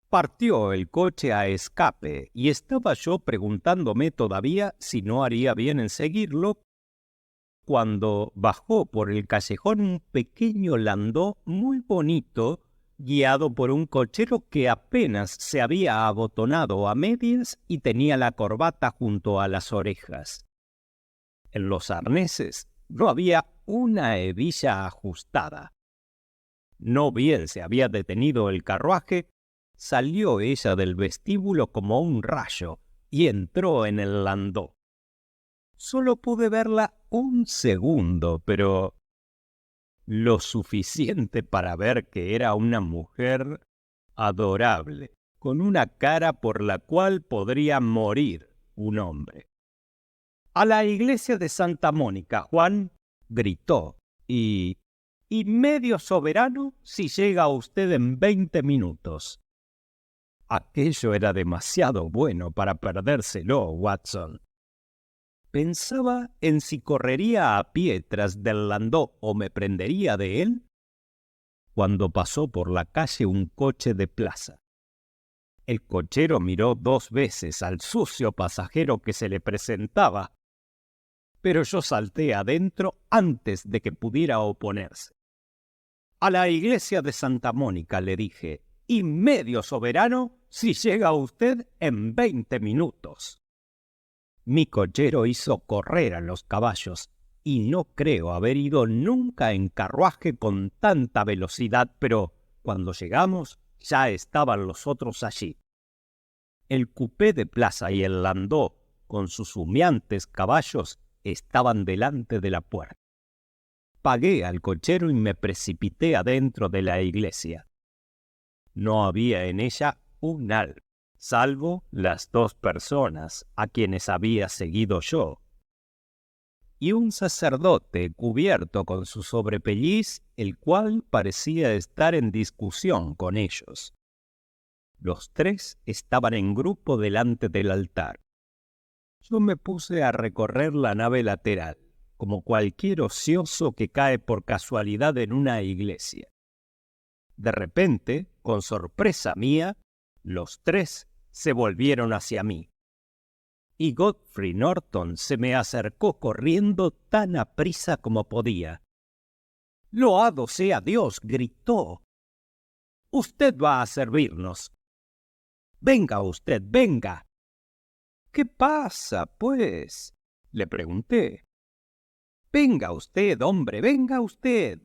Partió el coche a escape y estaba yo preguntándome todavía si no haría bien en seguirlo, cuando bajó por el callejón un pequeño landó muy bonito, guiado por un cochero que apenas se había abotonado a medias y tenía la corbata junto a las orejas. En los arneses no había una hebilla ajustada. No bien se había detenido el carruaje, salió ella del vestíbulo como un rayo y entró en el landó. Solo pude verla un segundo, pero lo suficiente para ver que era una mujer adorable, con una cara por la cual podría morir un hombre. «A la iglesia de Santa Mónica, Juan», gritó, y medio soberano si llega usted en 20 minutos. Aquello era demasiado bueno para perdérselo, Watson. Pensaba en si correría a pie tras del landó o me prendería de él, cuando pasó por la calle un coche de plaza. El cochero miró 2 veces al sucio pasajero que se le presentaba, pero yo salté adentro antes de que pudiera oponerse. «A la iglesia de Santa Mónica», le dije, y medio soberano si llega usted en 20 minutos. Mi cochero hizo correr a los caballos, y no creo haber ido nunca en carruaje con tanta velocidad, pero cuando llegamos ya estaban los otros allí. El cupé de plaza y el landó, con sus humeantes caballos, estaban delante de la puerta. Pagué al cochero y me precipité adentro de la iglesia. No había en ella un alma, salvo las 2 personas a quienes había seguido yo, y un sacerdote cubierto con su sobrepelliz, el cual parecía estar en discusión con ellos. Los 3 estaban en grupo delante del altar. Yo me puse a recorrer la nave lateral, como cualquier ocioso que cae por casualidad en una iglesia. De repente, con sorpresa mía, los 3 se volvieron hacia mí. Y Godfrey Norton se me acercó corriendo tan aprisa como podía. «¡Loado sea Dios!», gritó. «Usted va a servirnos. Venga usted, venga». «¿Qué pasa, pues?», le pregunté. «Venga usted, hombre, venga usted.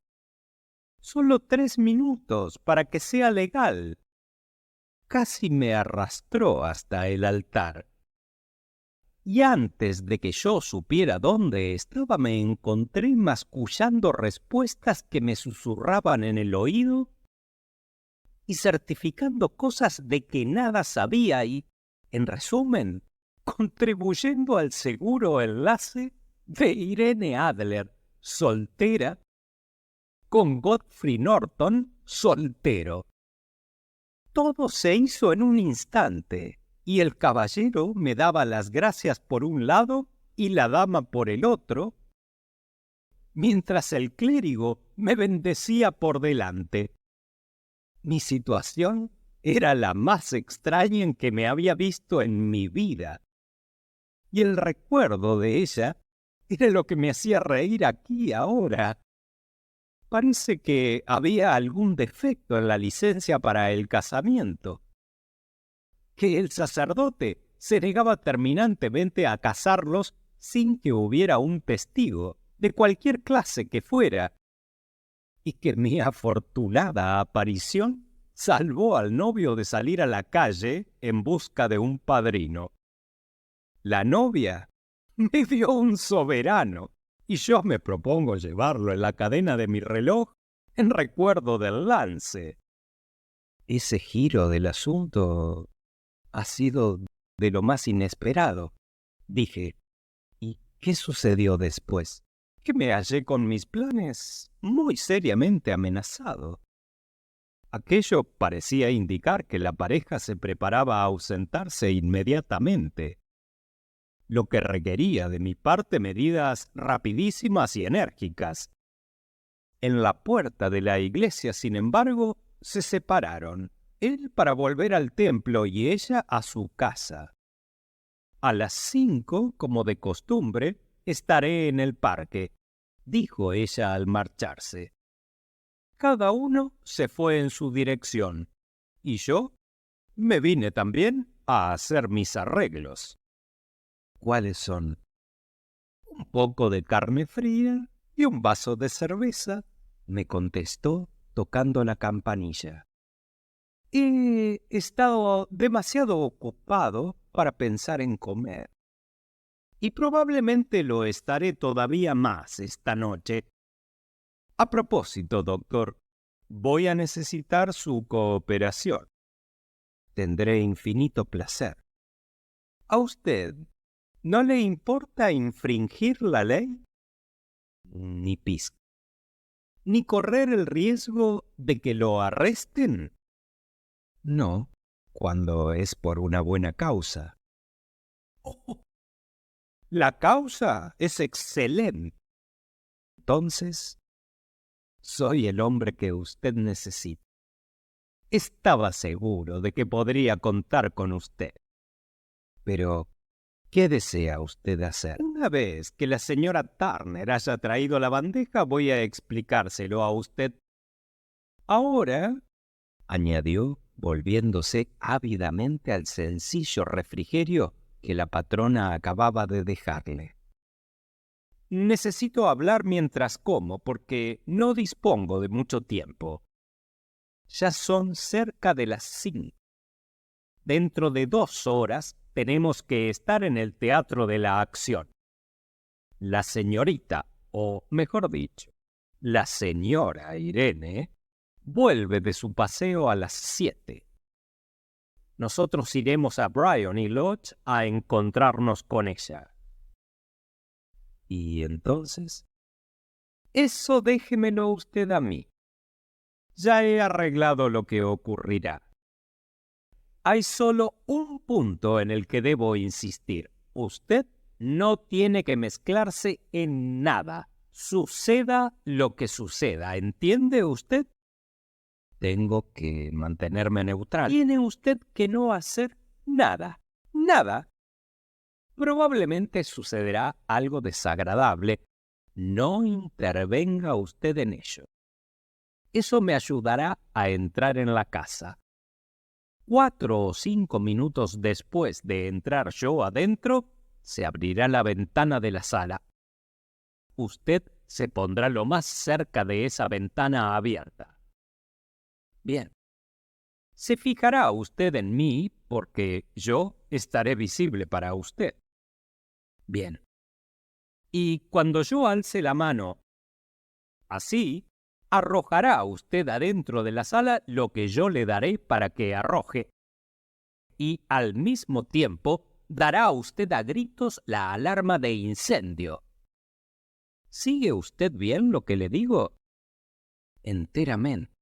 Solo 3 minutos para que sea legal». Casi me arrastró hasta el altar. Y antes de que yo supiera dónde estaba, me encontré mascullando respuestas que me susurraban en el oído y certificando cosas de que nada sabía y, en resumen, contribuyendo al seguro enlace de Irene Adler, soltera, con Godfrey Norton, soltero. Todo se hizo en un instante, y el caballero me daba las gracias por un lado y la dama por el otro, mientras el clérigo me bendecía por delante. Mi situación era la más extraña en que me había visto en mi vida, y el recuerdo de ella era lo que me hacía reír aquí ahora. Parece que había algún defecto en la licencia para el casamiento, que el sacerdote se negaba terminantemente a casarlos sin que hubiera un testigo, de cualquier clase que fuera, y que mi afortunada aparición salvó al novio de salir a la calle en busca de un padrino. La novia me dio un soberano, y yo me propongo llevarlo en la cadena de mi reloj en recuerdo del lance. Ese giro del asunto ha sido de lo más inesperado, dije. ¿Y qué sucedió después? Que me hallé con mis planes muy seriamente amenazado. Aquello parecía indicar que la pareja se preparaba a ausentarse inmediatamente, lo que requería de mi parte medidas rapidísimas y enérgicas. En la puerta de la iglesia, sin embargo, se separaron, él para volver al templo y ella a su casa. «A las 5, como de costumbre, estaré en el parque», dijo ella al marcharse. Cada uno se fue en su dirección, y yo me vine también a hacer mis arreglos. «¿Cuáles son?» «Un poco de carne fría y un vaso de cerveza», me contestó tocando la campanilla. «He estado demasiado ocupado para pensar en comer. Y probablemente lo estaré todavía más esta noche. A propósito, doctor, voy a necesitar su cooperación. Tendré infinito placer. ¿A usted no le importa infringir la ley?» «Ni pizca». «¿Ni correr el riesgo de que lo arresten?» «No, cuando es por una buena causa». «Oh, la causa es excelente. Entonces, soy el hombre que usted necesita. Estaba seguro de que podría contar con usted». «Pero, ¿qué desea usted hacer?» «Una vez que la señora Turner haya traído la bandeja, voy a explicárselo a usted. Ahora», añadió, volviéndose ávidamente al sencillo refrigerio que la patrona acababa de dejarle. Necesito hablar mientras como porque no dispongo de mucho tiempo. Ya son cerca de las 5. Dentro de 2 horas tenemos que estar en el Teatro de la Acción. La señorita, o mejor dicho, la señora Irene, vuelve de su paseo a las 7. Nosotros iremos a Bryony Lodge a encontrarnos con ella. ¿Y entonces? Eso déjemelo usted a mí. Ya he arreglado lo que ocurrirá. Hay solo un punto en el que debo insistir. Usted no tiene que mezclarse en nada. Suceda lo que suceda. ¿Entiende usted? Tengo que mantenerme neutral. Tiene usted que no hacer nada. Nada. Probablemente sucederá algo desagradable. No intervenga usted en ello. Eso me ayudará a entrar en la casa. 4 o 5 minutos después de entrar yo adentro, se abrirá la ventana de la sala. Usted se pondrá lo más cerca de esa ventana abierta. Bien. Se fijará usted en mí porque yo estaré visible para usted. Bien. Y cuando yo alce la mano, así, arrojará usted adentro de la sala lo que yo le daré para que arroje. Y al mismo tiempo dará usted a gritos la alarma de incendio. ¿Sigue usted bien lo que le digo? Enteramente.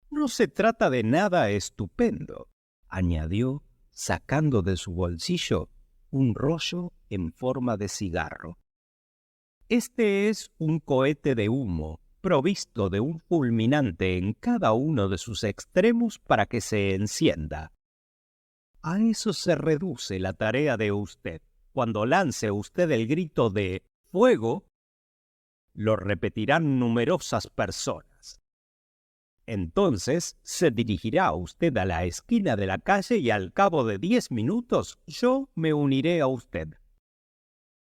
No se trata de nada estupendo, Añadió, sacando de su bolsillo un rollo en forma de cigarro. Este es un cohete de humo, provisto de un fulminante en cada uno de sus extremos para que se encienda. A eso se reduce la tarea de usted. Cuando lance usted el grito de ¡fuego!, lo repetirán numerosas personas. Entonces se dirigirá usted a la esquina de la calle y al cabo de 10 minutos yo me uniré a usted.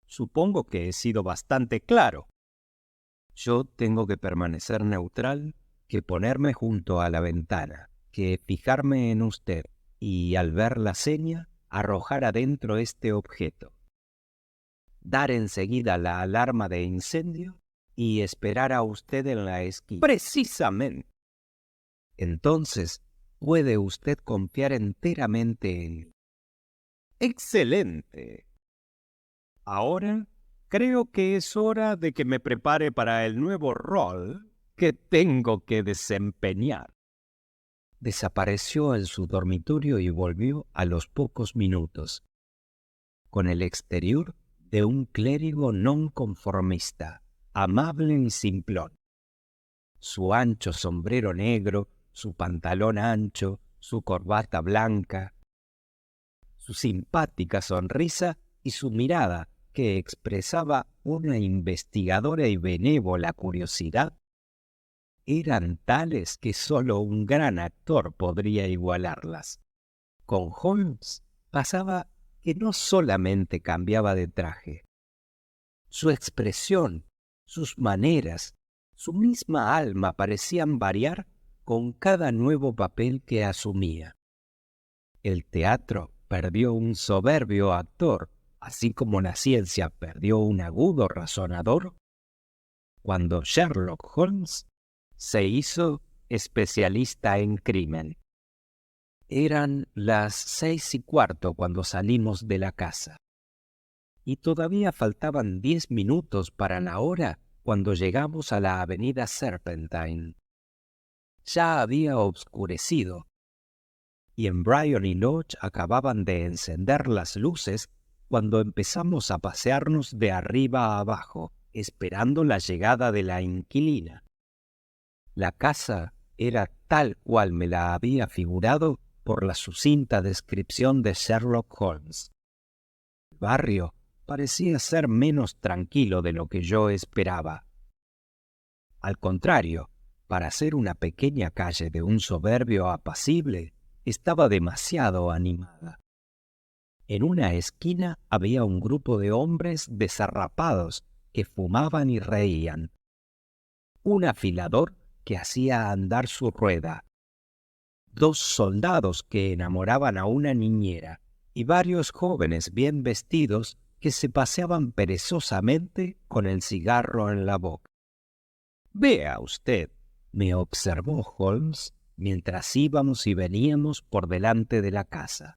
Supongo que he sido bastante claro. Yo tengo que permanecer neutral, que ponerme junto a la ventana, que fijarme en usted y, al ver la seña, arrojar adentro este objeto. Dar enseguida la alarma de incendio y esperar a usted en la esquina. Precisamente. Entonces puede usted confiar enteramente en mí. Excelente. Ahora creo que es hora de que me prepare para el nuevo rol que tengo que desempeñar. Desapareció en su dormitorio y volvió a los pocos minutos, con el exterior de un clérigo nonconformista, amable y simplón. Su ancho sombrero negro, su pantalón ancho, su corbata blanca, su simpática sonrisa y su mirada, que expresaba una investigadora y benévola curiosidad, eran tales que sólo un gran actor podría igualarlas. Con Holmes pasaba que no solamente cambiaba de traje. Su expresión, sus maneras, su misma alma parecían variar con cada nuevo papel que asumía. El teatro perdió un soberbio actor, así como la ciencia perdió un agudo razonador, cuando Sherlock Holmes se hizo especialista en crimen. Eran las 6:15 cuando salimos de la casa, y todavía faltaban 10 minutos para la hora cuando llegamos a la avenida Serpentine. Ya había oscurecido, y en Bryony Lodge acababan de encender las luces cuando empezamos a pasearnos de arriba a abajo, esperando la llegada de la inquilina. La casa era tal cual me la había figurado por la sucinta descripción de Sherlock Holmes. El barrio parecía ser menos tranquilo de lo que yo esperaba. Al contrario, para ser una pequeña calle de un soberbio apacible, estaba demasiado animada. En una esquina había un grupo de hombres desarrapados que fumaban y reían. Un afilador que hacía andar su rueda. 2 soldados que enamoraban a una niñera y varios jóvenes bien vestidos que se paseaban perezosamente con el cigarro en la boca. «Vea usted», me observó Holmes mientras íbamos y veníamos por delante de la casa.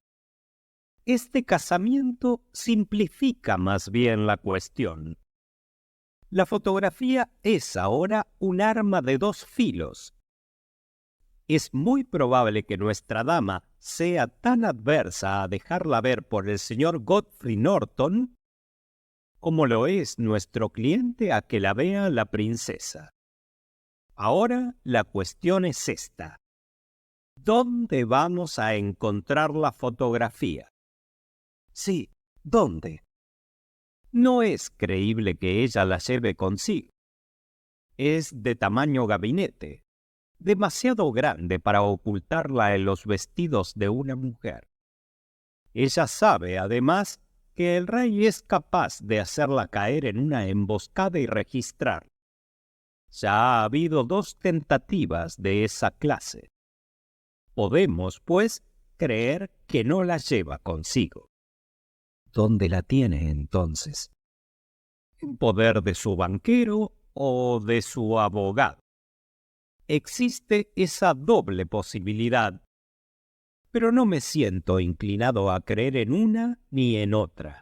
«Este casamiento simplifica más bien la cuestión. La fotografía es ahora un arma de 2 filos. Es muy probable que nuestra dama sea tan adversa a dejarla ver por el señor Godfrey Norton como lo es nuestro cliente a que la vea la princesa. Ahora la cuestión es esta. ¿Dónde vamos a encontrar la fotografía?» «Sí, ¿dónde?» «No es creíble que ella la lleve consigo. Es de tamaño gabinete, demasiado grande para ocultarla en los vestidos de una mujer. Ella sabe, además, que el rey es capaz de hacerla caer en una emboscada y registrar. Ya ha habido 2 tentativas de esa clase. Podemos, pues, creer que no la lleva consigo». «¿Dónde la tiene, entonces?» «En poder de su banquero o de su abogado. Existe esa doble posibilidad, pero no me siento inclinado a creer en una ni en otra.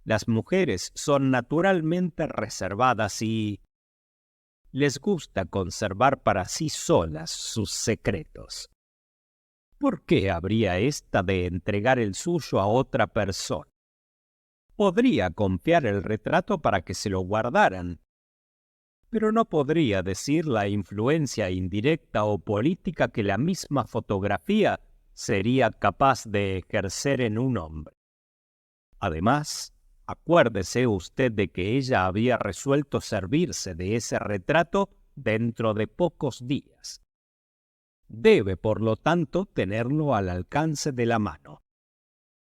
Las mujeres son naturalmente reservadas y les gusta conservar para sí solas sus secretos. ¿Por qué habría ésta de entregar el suyo a otra persona? Podría confiar el retrato para que se lo guardaran, pero no podría decir la influencia indirecta o política que la misma fotografía sería capaz de ejercer en un hombre. Además, acuérdese usted de que ella había resuelto servirse de ese retrato dentro de pocos días. Debe, por lo tanto, tenerlo al alcance de la mano.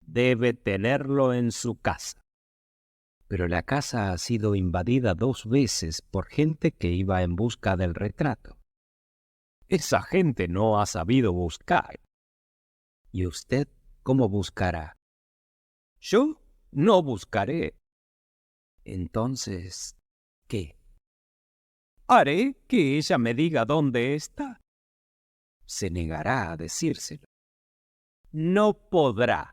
Debe tenerlo en su casa». «Pero la casa ha sido invadida 2 veces por gente que iba en busca del retrato». «Esa gente no ha sabido buscar». «¿Y usted cómo buscará?» «Yo no buscaré». «Entonces, ¿qué?» «Haré que ella me diga dónde está». «Se negará a decírselo». «No podrá».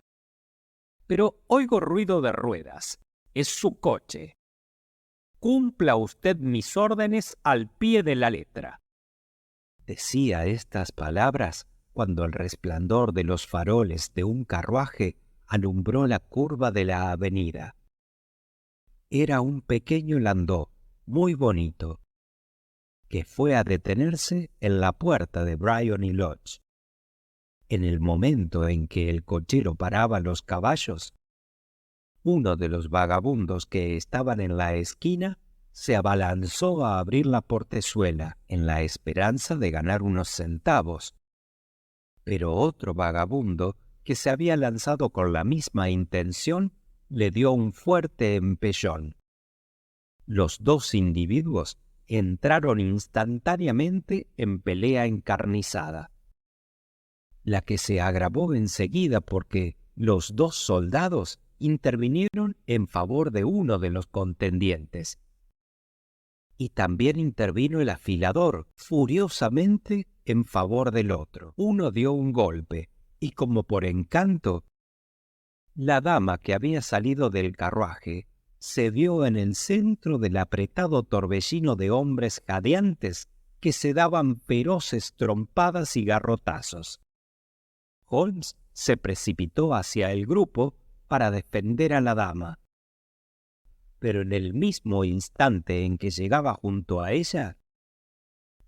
«Pero oigo ruido de ruedas. Es su coche. Cumpla usted mis órdenes al pie de la letra». Decía estas palabras cuando el resplandor de los faroles de un carruaje alumbró la curva de la avenida. Era un pequeño landó, muy bonito, que fue a detenerse en la puerta de Briony Lodge. En el momento en que el cochero paraba los caballos, uno de los vagabundos que estaban en la esquina se abalanzó a abrir la portezuela en la esperanza de ganar unos centavos. Pero otro vagabundo, que se había lanzado con la misma intención, le dio un fuerte empellón. Los 2 individuos entraron instantáneamente en pelea encarnizada, la que se agravó enseguida porque los 2 soldados intervinieron en favor de uno de los contendientes. Y también intervino el afilador furiosamente en favor del otro. Uno dio un golpe, y como por encanto, la dama que había salido del carruaje se vio en el centro del apretado torbellino de hombres jadeantes que se daban feroces trompadas y garrotazos. Holmes se precipitó hacia el grupo para defender a la dama, pero en el mismo instante en que llegaba junto a ella,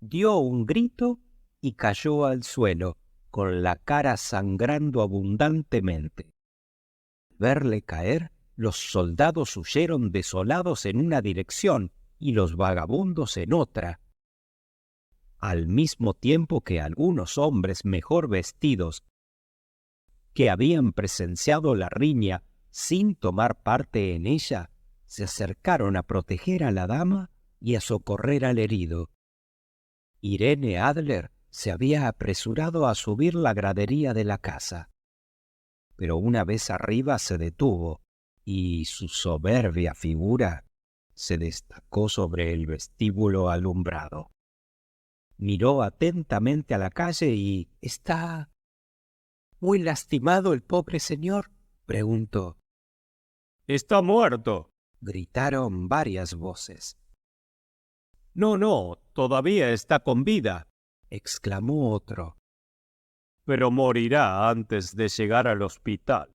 dio un grito y cayó al suelo, con la cara sangrando abundantemente. Al verle caer, los soldados huyeron desolados en una dirección y los vagabundos en otra. al mismo tiempo que algunos hombres mejor vestidos que habían presenciado la riña sin tomar parte en ella, se acercaron a proteger a la dama y a socorrer al herido. Irene Adler se había apresurado a subir la gradería de la casa, pero una vez arriba se detuvo y su soberbia figura se destacó sobre el vestíbulo alumbrado. Miró atentamente a la calle y «¿Está muy lastimado el pobre señor?», preguntó. «Está muerto», gritaron varias voces. No, todavía está con vida», exclamó otro. «pero morirá antes de llegar al hospital».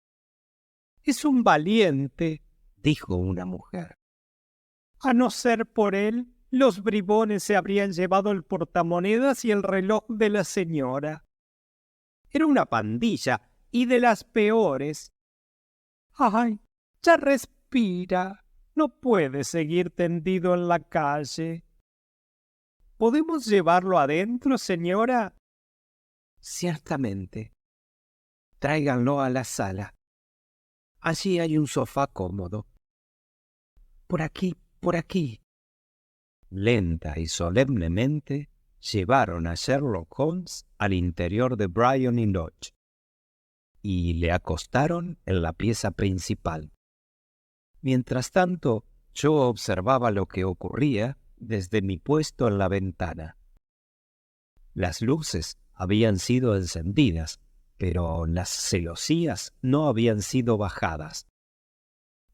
«Es un valiente», dijo una mujer. «A no ser por él, los bribones se habrían llevado el portamonedas y el reloj de la señora. Era una pandilla, y de las peores. ¡Ay! Ya respira. No puede seguir tendido en la calle. ¿Podemos llevarlo adentro, señora?» «Ciertamente. Tráiganlo a la sala. Allí hay un sofá cómodo. Por aquí, por aquí». Lenta y solemnemente llevaron a Sherlock Holmes al interior de Briony Lodge y le acostaron en la pieza principal. Mientras tanto, yo observaba lo que ocurría desde mi puesto en la ventana. Las luces habían sido encendidas, pero las celosías no habían sido bajadas,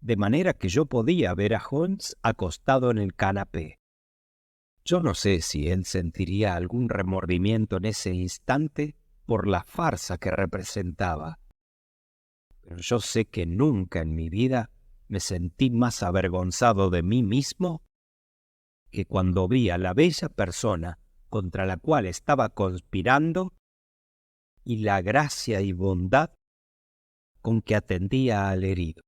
de manera que yo podía ver a Holmes acostado en el canapé. Yo no sé si él sentiría algún remordimiento en ese instante por la farsa que representaba, pero yo sé que nunca en mi vida me sentí más avergonzado de mí mismo que cuando vi a la bella persona contra la cual estaba conspirando y la gracia y bondad con que atendía al herido.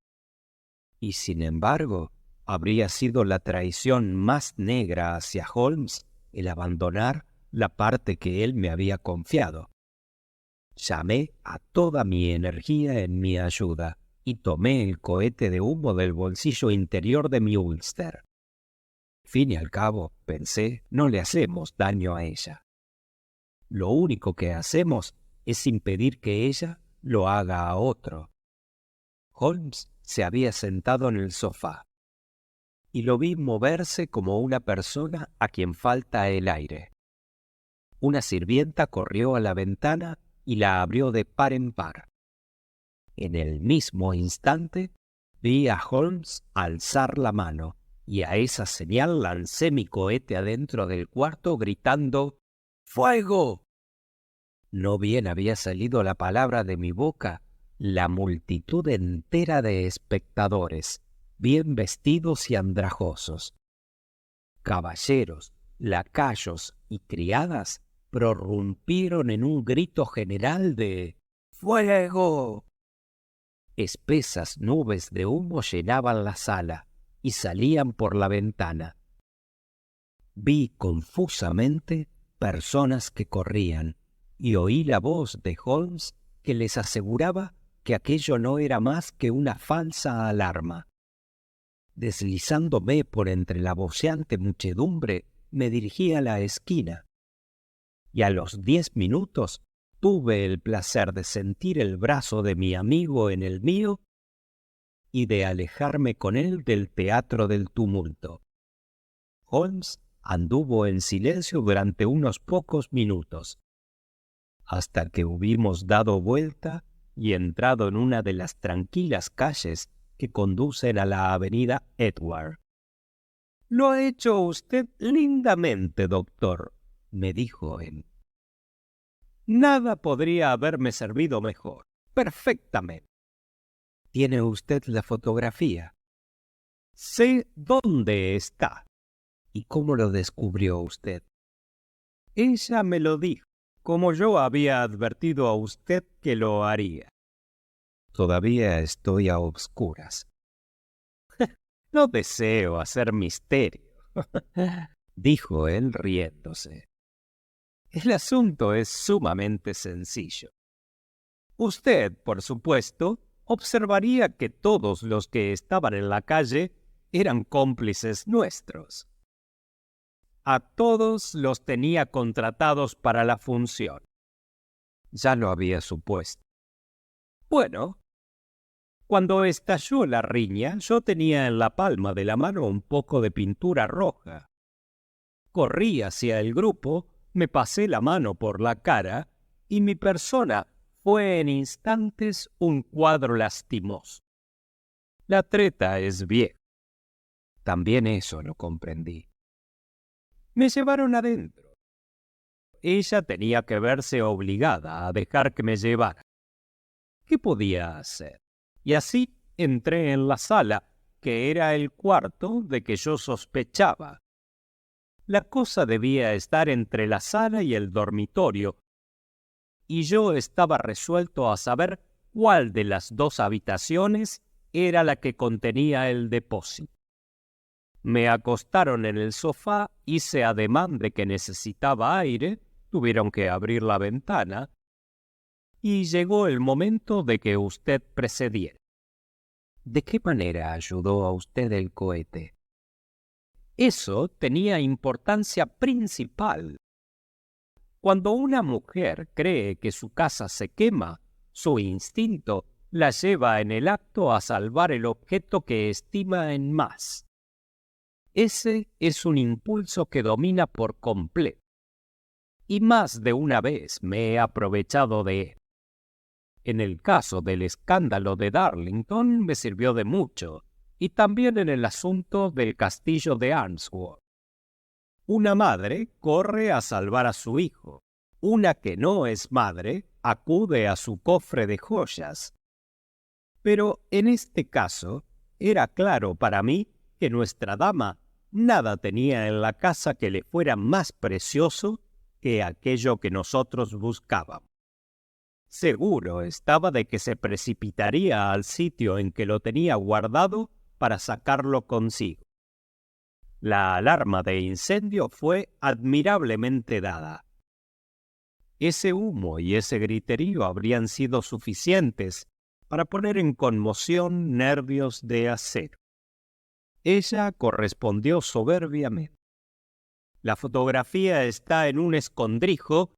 Y sin embargo, habría sido la traición más negra hacia Holmes el abandonar la parte que él me había confiado. Llamé a toda mi energía en mi ayuda y tomé el cohete de humo del bolsillo interior de mi úlster. Fin y al cabo, pensé, no le hacemos daño a ella. Lo único que hacemos es impedir que ella lo haga a otro. Holmes se había sentado en el sofá y lo vi moverse como una persona a quien falta el aire. Una sirvienta corrió a la ventana y la abrió de par en par. En el mismo instante vi a Holmes alzar la mano y a esa señal lancé mi cohete adentro del cuarto gritando «¡Fuego!». No bien había salido la palabra de mi boca, la multitud entera de espectadores, bien vestidos y andrajosos, caballeros, lacayos y criadas, prorrumpieron en un grito general de «¡Fuego!». Espesas nubes de humo llenaban la sala y salían por la ventana. Vi confusamente personas que corrían y oí la voz de Holmes que les aseguraba que aquello no era más que una falsa alarma. Deslizándome por entre la voceante muchedumbre, me dirigí a la esquina, y a los 10 minutos tuve el placer de sentir el brazo de mi amigo en el mío y de alejarme con él del teatro del tumulto. Holmes anduvo en silencio durante unos pocos minutos, hasta que hubimos dado vuelta y entrado en una de las tranquilas calles que conducen a la avenida Edward. «Lo ha hecho usted lindamente, doctor», me dijo él. «Nada podría haberme servido mejor. Perfectamente». «¿Tiene usted la fotografía?» «Sé dónde está». «¿Y cómo lo descubrió usted?» «Ella me lo dijo, como yo había advertido a usted que lo haría». «Todavía estoy a obscuras». «No deseo hacer misterio», dijo él riéndose. El asunto es sumamente sencillo. Usted, por supuesto, observaría que todos los que estaban en la calle eran cómplices nuestros. A todos los tenía contratados para la función. Ya lo había supuesto. Bueno, cuando estalló la riña, yo tenía en la palma de la mano un poco de pintura roja. Corrí hacia el grupo, me pasé la mano por la cara y mi persona fue en instantes un cuadro lastimoso. La treta es vieja. También eso lo comprendí. Me llevaron adentro. Ella tenía que verse obligada a dejar que me llevara. ¿Qué podía hacer? Y así entré en la sala, que era el cuarto de que yo sospechaba. La cosa debía estar entre la sala y el dormitorio, y yo estaba resuelto a saber cuál de las dos habitaciones era la que contenía el depósito. Me acostaron en el sofá, hice ademán de que necesitaba aire, tuvieron que abrir la ventana, y llegó el momento de que usted precediera. ¿De qué manera ayudó a usted el cohete? Eso tenía importancia principal. Cuando una mujer cree que su casa se quema, su instinto la lleva en el acto a salvar el objeto que estima en más. Ese es un impulso que domina por completo. Y más de una vez me he aprovechado de él. En el caso del escándalo de Darlington me sirvió de mucho, y también en el asunto del castillo de Arnsworth. Una madre corre a salvar a su hijo. Una que no es madre acude a su cofre de joyas. Pero en este caso era claro para mí que nuestra dama nada tenía en la casa que le fuera más precioso que aquello que nosotros buscábamos. Seguro estaba de que se precipitaría al sitio en que lo tenía guardado para sacarlo consigo. La alarma de incendio fue admirablemente dada. Ese humo y ese griterío habrían sido suficientes para poner en conmoción nervios de acero. Ella correspondió soberbiamente. La fotografía está en un escondrijo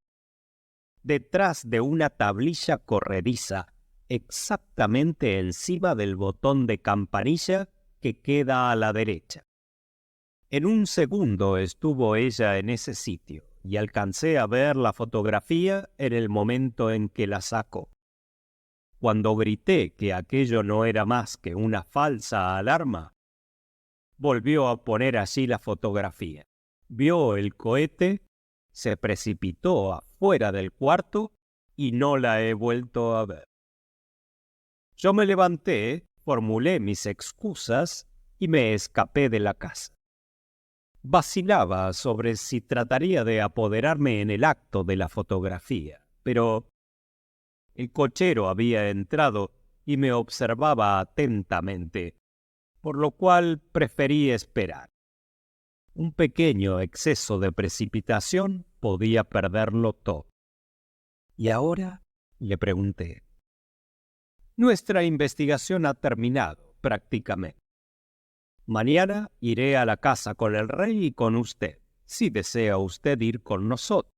detrás de una tablilla corrediza, exactamente encima del botón de campanilla que queda a la derecha. En un segundo estuvo ella en ese sitio y alcancé a ver la fotografía en el momento en que la sacó. Cuando grité que aquello no era más que una falsa alarma, volvió a poner allí la fotografía. Vio el cohete, se precipitó afuera del cuarto y no la he vuelto a ver. Yo me levanté, formulé mis excusas y me escapé de la casa. Vacilaba sobre si trataría de apoderarme en el acto de la fotografía, pero el cochero había entrado y me observaba atentamente, por lo cual preferí esperar. Un pequeño exceso de precipitación podía perderlo todo. ¿Y ahora? Le pregunté. Nuestra investigación ha terminado, prácticamente. Mañana iré a la casa con el rey y con usted, si desea usted ir con nosotros.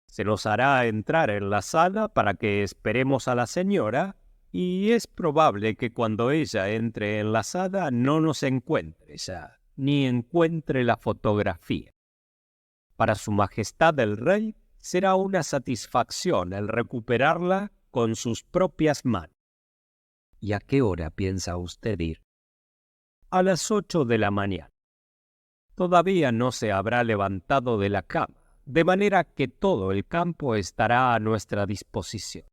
Se nos hará entrar en la sala para que esperemos a la señora, y es probable que cuando ella entre en la sala no nos encuentre ya, ni encuentre la fotografía. Para su majestad el rey será una satisfacción el recuperarla con sus propias manos. ¿Y a qué hora piensa usted ir? A las 8 de la mañana. Todavía no se habrá levantado de la cama, de manera que todo el campo estará a nuestra disposición.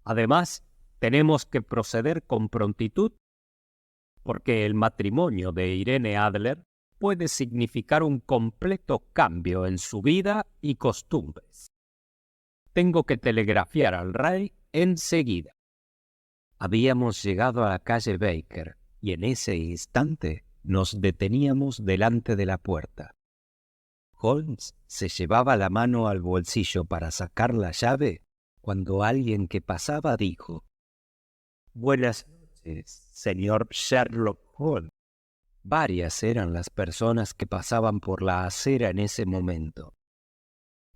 Además, tenemos que proceder con prontitud, porque el matrimonio de Irene Adler puede significar un completo cambio en su vida y costumbres. Tengo que telegrafiar al rey enseguida. Habíamos llegado a la calle Baker y en ese instante nos deteníamos delante de la puerta. Holmes se llevaba la mano al bolsillo para sacar la llave cuando alguien que pasaba dijo: «Buenas noches, señor Sherlock Holmes». Varias eran las personas que pasaban por la acera en ese momento,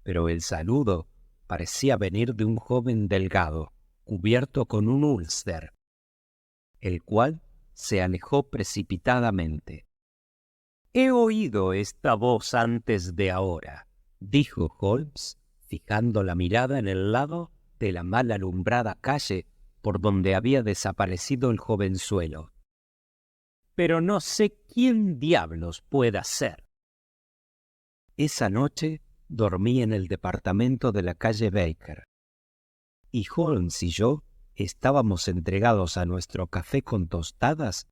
pero el saludo parecía venir de un joven delgado, cubierto con un úlster, el cual se alejó precipitadamente. «He oído esta voz antes de ahora», dijo Holmes, fijando la mirada en el lado de la mal alumbrada calle por donde había desaparecido el jovenzuelo. «Pero no sé quién diablos pueda ser». Esa noche dormí en el departamento de la calle Baker, y Holmes y yo estábamos entregados a nuestro café con tostadas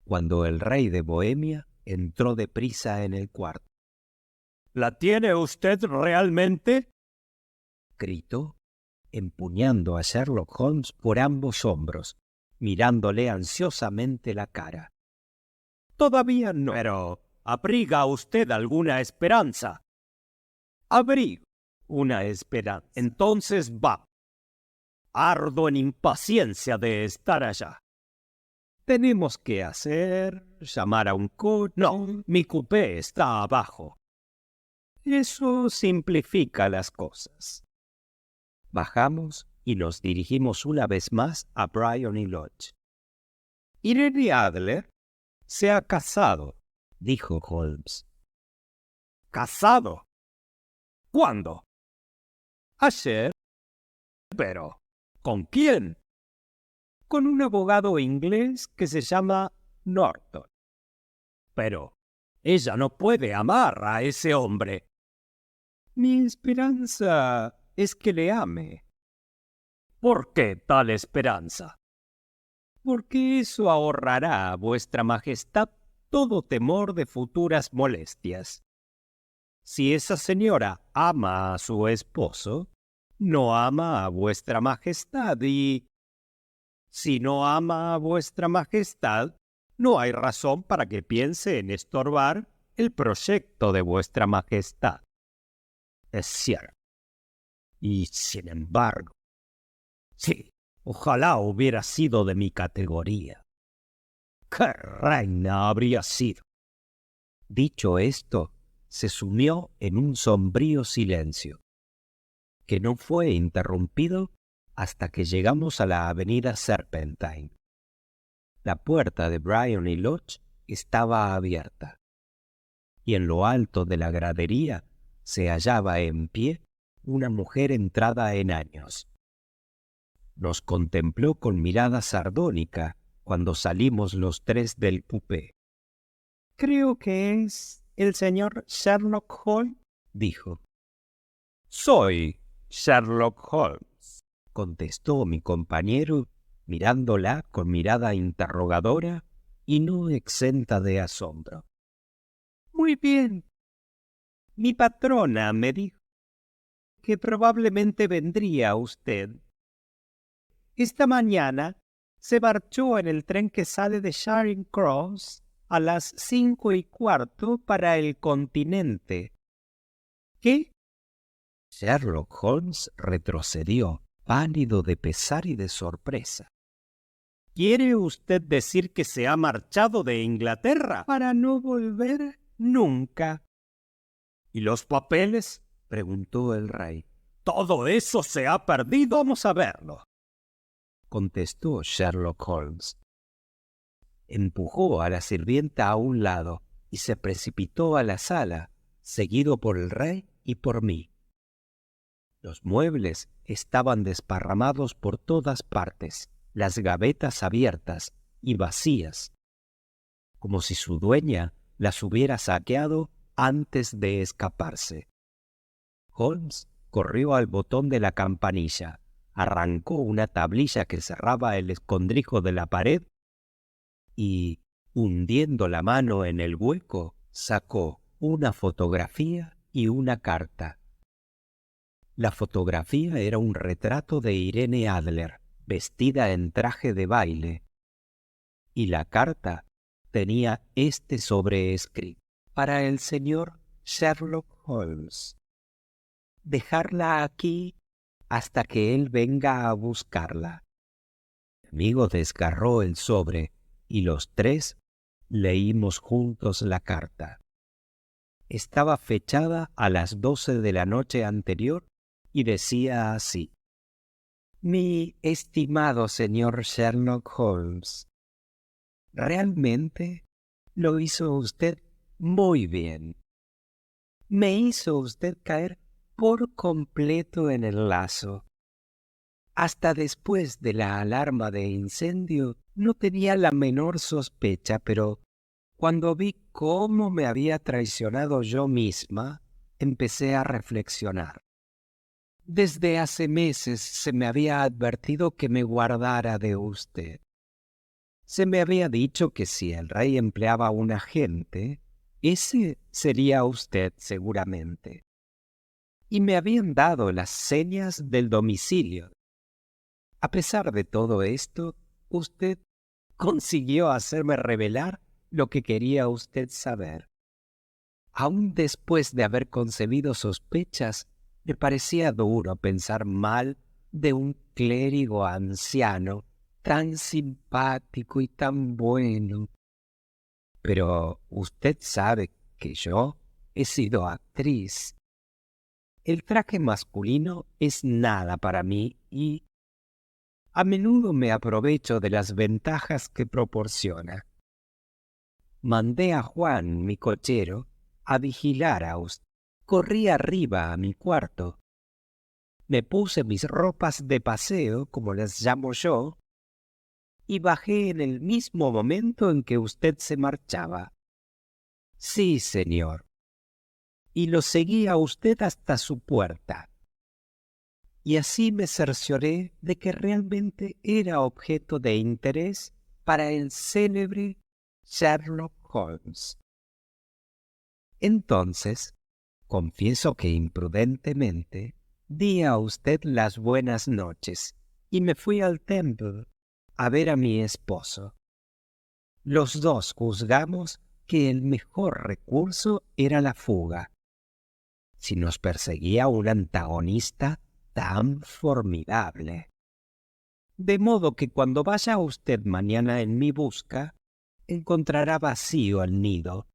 cuando el rey de Bohemia entró deprisa en el cuarto. «¿La tiene usted realmente?», gritó, empuñando a Sherlock Holmes por ambos hombros, mirándole ansiosamente la cara. «Todavía no. Pero ¿abriga usted alguna esperanza?». «Abrigo una esperanza». «Entonces va. Ardo en impaciencia de estar allá». «Tenemos que llamar a un coche». «No, mi coupé está abajo». «Eso simplifica las cosas». Bajamos y nos dirigimos una vez más a Briony Lodge. «Irene Adler se ha casado», dijo Holmes. «¿Casado? ¿Cuándo?». «Ayer». «¿Pero con quién?». «Con un abogado inglés que se llama Norton». «Pero ella no puede amar a ese hombre». «Mi esperanza es que le ame». «¿Por qué tal esperanza?». «Porque eso ahorrará a vuestra majestad todo temor de futuras molestias. Si esa señora ama a su esposo, no ama a vuestra majestad, y si no ama a vuestra majestad, no hay razón para que piense en estorbar el proyecto de vuestra majestad». «Es cierto. Y sin embargo, sí, ojalá hubiera sido de mi categoría. ¡Qué reina habría sido!». Dicho esto, se sumió en un sombrío silencio, que no fue interrumpido hasta que llegamos a la avenida Serpentine. La puerta de Briony Lodge estaba abierta, y en lo alto de la gradería se hallaba en pie una mujer entrada en años. Nos contempló con mirada sardónica cuando salimos los tres del coupé. «Creo que es el señor Sherlock Holmes», dijo. «Soy Sherlock Holmes», contestó mi compañero, mirándola con mirada interrogadora y no exenta de asombro. «Muy bien. Mi patrona me dijo que probablemente vendría usted. Esta mañana se marchó en el tren que sale de Charing Cross a las 5:15 para el continente». «¿Qué?». Sherlock Holmes retrocedió, pálido de pesar y de sorpresa. «¿Quiere usted decir que se ha marchado de Inglaterra para no volver nunca?». «¿Y los papeles?», preguntó el rey. «Todo eso se ha perdido». «Vamos a verlo», contestó Sherlock Holmes. Empujó a la sirvienta a un lado y se precipitó a la sala, seguido por el rey y por mí. Los muebles estaban desparramados por todas partes, las gavetas abiertas y vacías, como si su dueña las hubiera saqueado antes de escaparse. Holmes corrió al botón de la campanilla, arrancó una tablilla que cerraba el escondrijo de la pared y, hundiendo la mano en el hueco, sacó una fotografía y una carta. La fotografía era un retrato de Irene Adler, vestida en traje de baile, y la carta tenía este sobrescrito: «Para el señor Sherlock Holmes. Dejarla aquí hasta que él venga a buscarla. Mi amigo desgarró el sobre y los tres leímos juntos la carta. Estaba fechada a las 12 de la noche anterior y decía así: Mi estimado señor Sherlock Holmes, realmente lo hizo usted muy bien. Me hizo usted caer por completo en el lazo. Hasta después de la alarma de incendio no tenía la menor sospecha, pero cuando vi cómo me había traicionado yo misma, empecé a reflexionar. Desde hace meses se me había advertido que me guardara de usted. Se me había dicho que si el rey empleaba a un agente, ese sería usted seguramente. Y me habían dado las señas del domicilio. A pesar de todo esto, usted consiguió hacerme revelar lo que quería usted saber. Aún después de haber concebido sospechas, me parecía duro pensar mal de un clérigo anciano, tan simpático y tan bueno. Pero usted sabe que yo he sido actriz. El traje masculino es nada para mí y a menudo me aprovecho de las ventajas que proporciona. Mandé a Juan, mi cochero, a vigilar a usted. Corrí arriba a mi cuarto. Me puse mis ropas de paseo, como las llamo yo, y bajé en el mismo momento en que usted se marchaba. Sí, señor. Y lo seguí a usted hasta su puerta. Y así me cercioré de que realmente era objeto de interés para el célebre Sherlock Holmes. Entonces, confieso que imprudentemente di a usted las buenas noches y me fui al Temple a ver a mi esposo. Los dos juzgamos que el mejor recurso era la fuga. Si nos perseguía un antagonista tan formidable. De modo que cuando vaya usted mañana en mi busca, encontrará vacío el nido.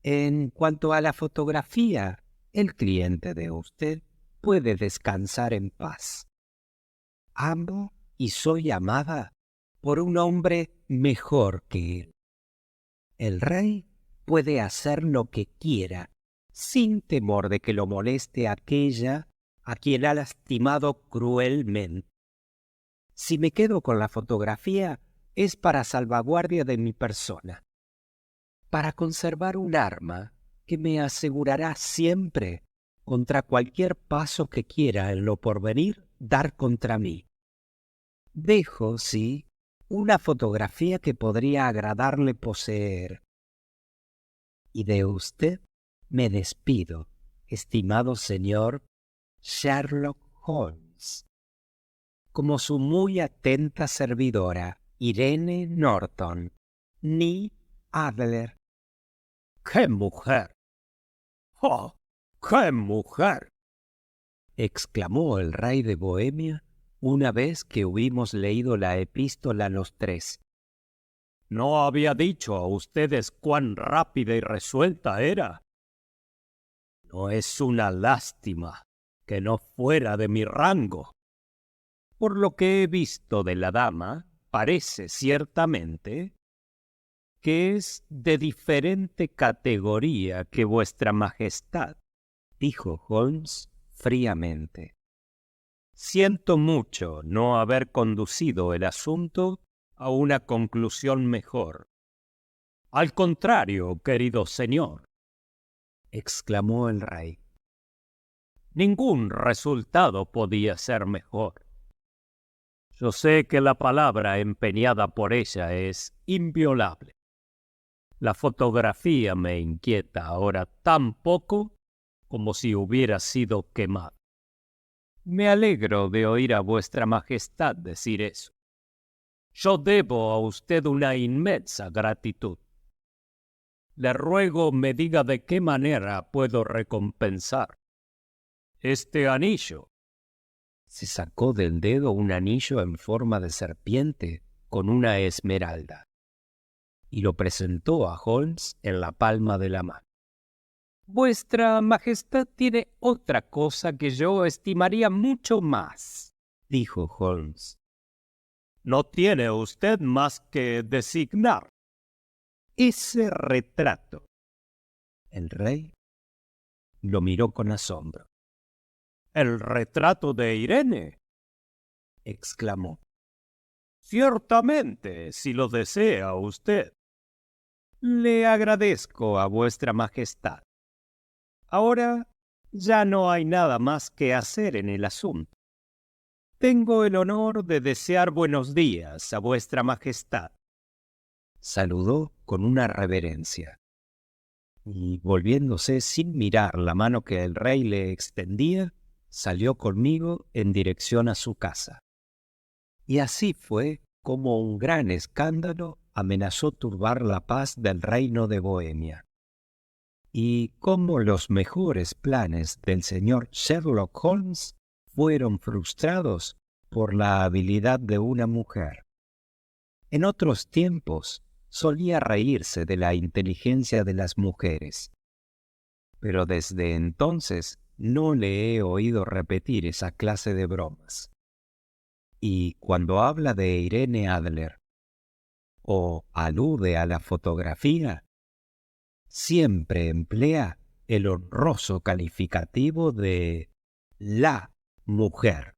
En cuanto a la fotografía, el cliente de usted puede descansar en paz. Amo y soy amada por un hombre mejor que él. El rey puede hacer lo que quiera, sin temor de que lo moleste aquella a quien ha lastimado cruelmente. Si me quedo con la fotografía, es para salvaguardia de mi persona, para conservar un arma que me asegurará siempre contra cualquier paso que quiera en lo porvenir dar contra mí. Dejo, sí, una fotografía que podría agradarle poseer. Y de usted me despido, estimado señor Sherlock Holmes, como su muy atenta servidora, Irene Norton, ni Adler. ¡Qué mujer! ¡Oh, qué mujer! Exclamó el rey de Bohemia una vez que hubimos leído la epístola los tres. ¿No había dicho a ustedes cuán rápida y resuelta era? No es una lástima que no fuera de mi rango. Por lo que he visto de la dama, parece ciertamente que es de diferente categoría que vuestra majestad, Dijo Holmes fríamente. Siento mucho no haber conducido el asunto a una conclusión mejor. Al contrario, querido señor, Exclamó el rey. ningún resultado podía ser mejor. Yo sé que la palabra empeñada por ella es inviolable. La fotografía me inquieta ahora tan poco como si hubiera sido quemada. Me alegro de oír a vuestra majestad decir eso. Yo debo a usted una inmensa gratitud. Le ruego me diga de qué manera puedo recompensar este anillo. Se sacó del dedo un anillo en forma de serpiente con una esmeralda y lo presentó a Holmes en la palma de la mano. Vuestra Majestad tiene otra cosa que yo estimaría mucho más, dijo Holmes. No tiene usted más que designar ese retrato. El rey lo miró con asombro. ¿El retrato de Irene?, exclamó. Ciertamente, si lo desea usted. Le agradezco a vuestra Majestad. Ahora ya no hay nada más que hacer en el asunto. Tengo el honor de desear buenos días a vuestra Majestad. Saludó con una reverencia y, volviéndose sin mirar la mano que el rey le extendía, salió conmigo en dirección a su casa. Y así fue como un gran escándalo amenazó turbar la paz del reino de Bohemia, y cómo los mejores planes del señor Sherlock Holmes fueron frustrados por la habilidad de una mujer. En otros tiempos solía reírse de la inteligencia de las mujeres, pero desde entonces no le he oído repetir esa clase de bromas. Y cuando habla de Irene Adler o alude a la fotografía, siempre emplea el honroso calificativo de la mujer.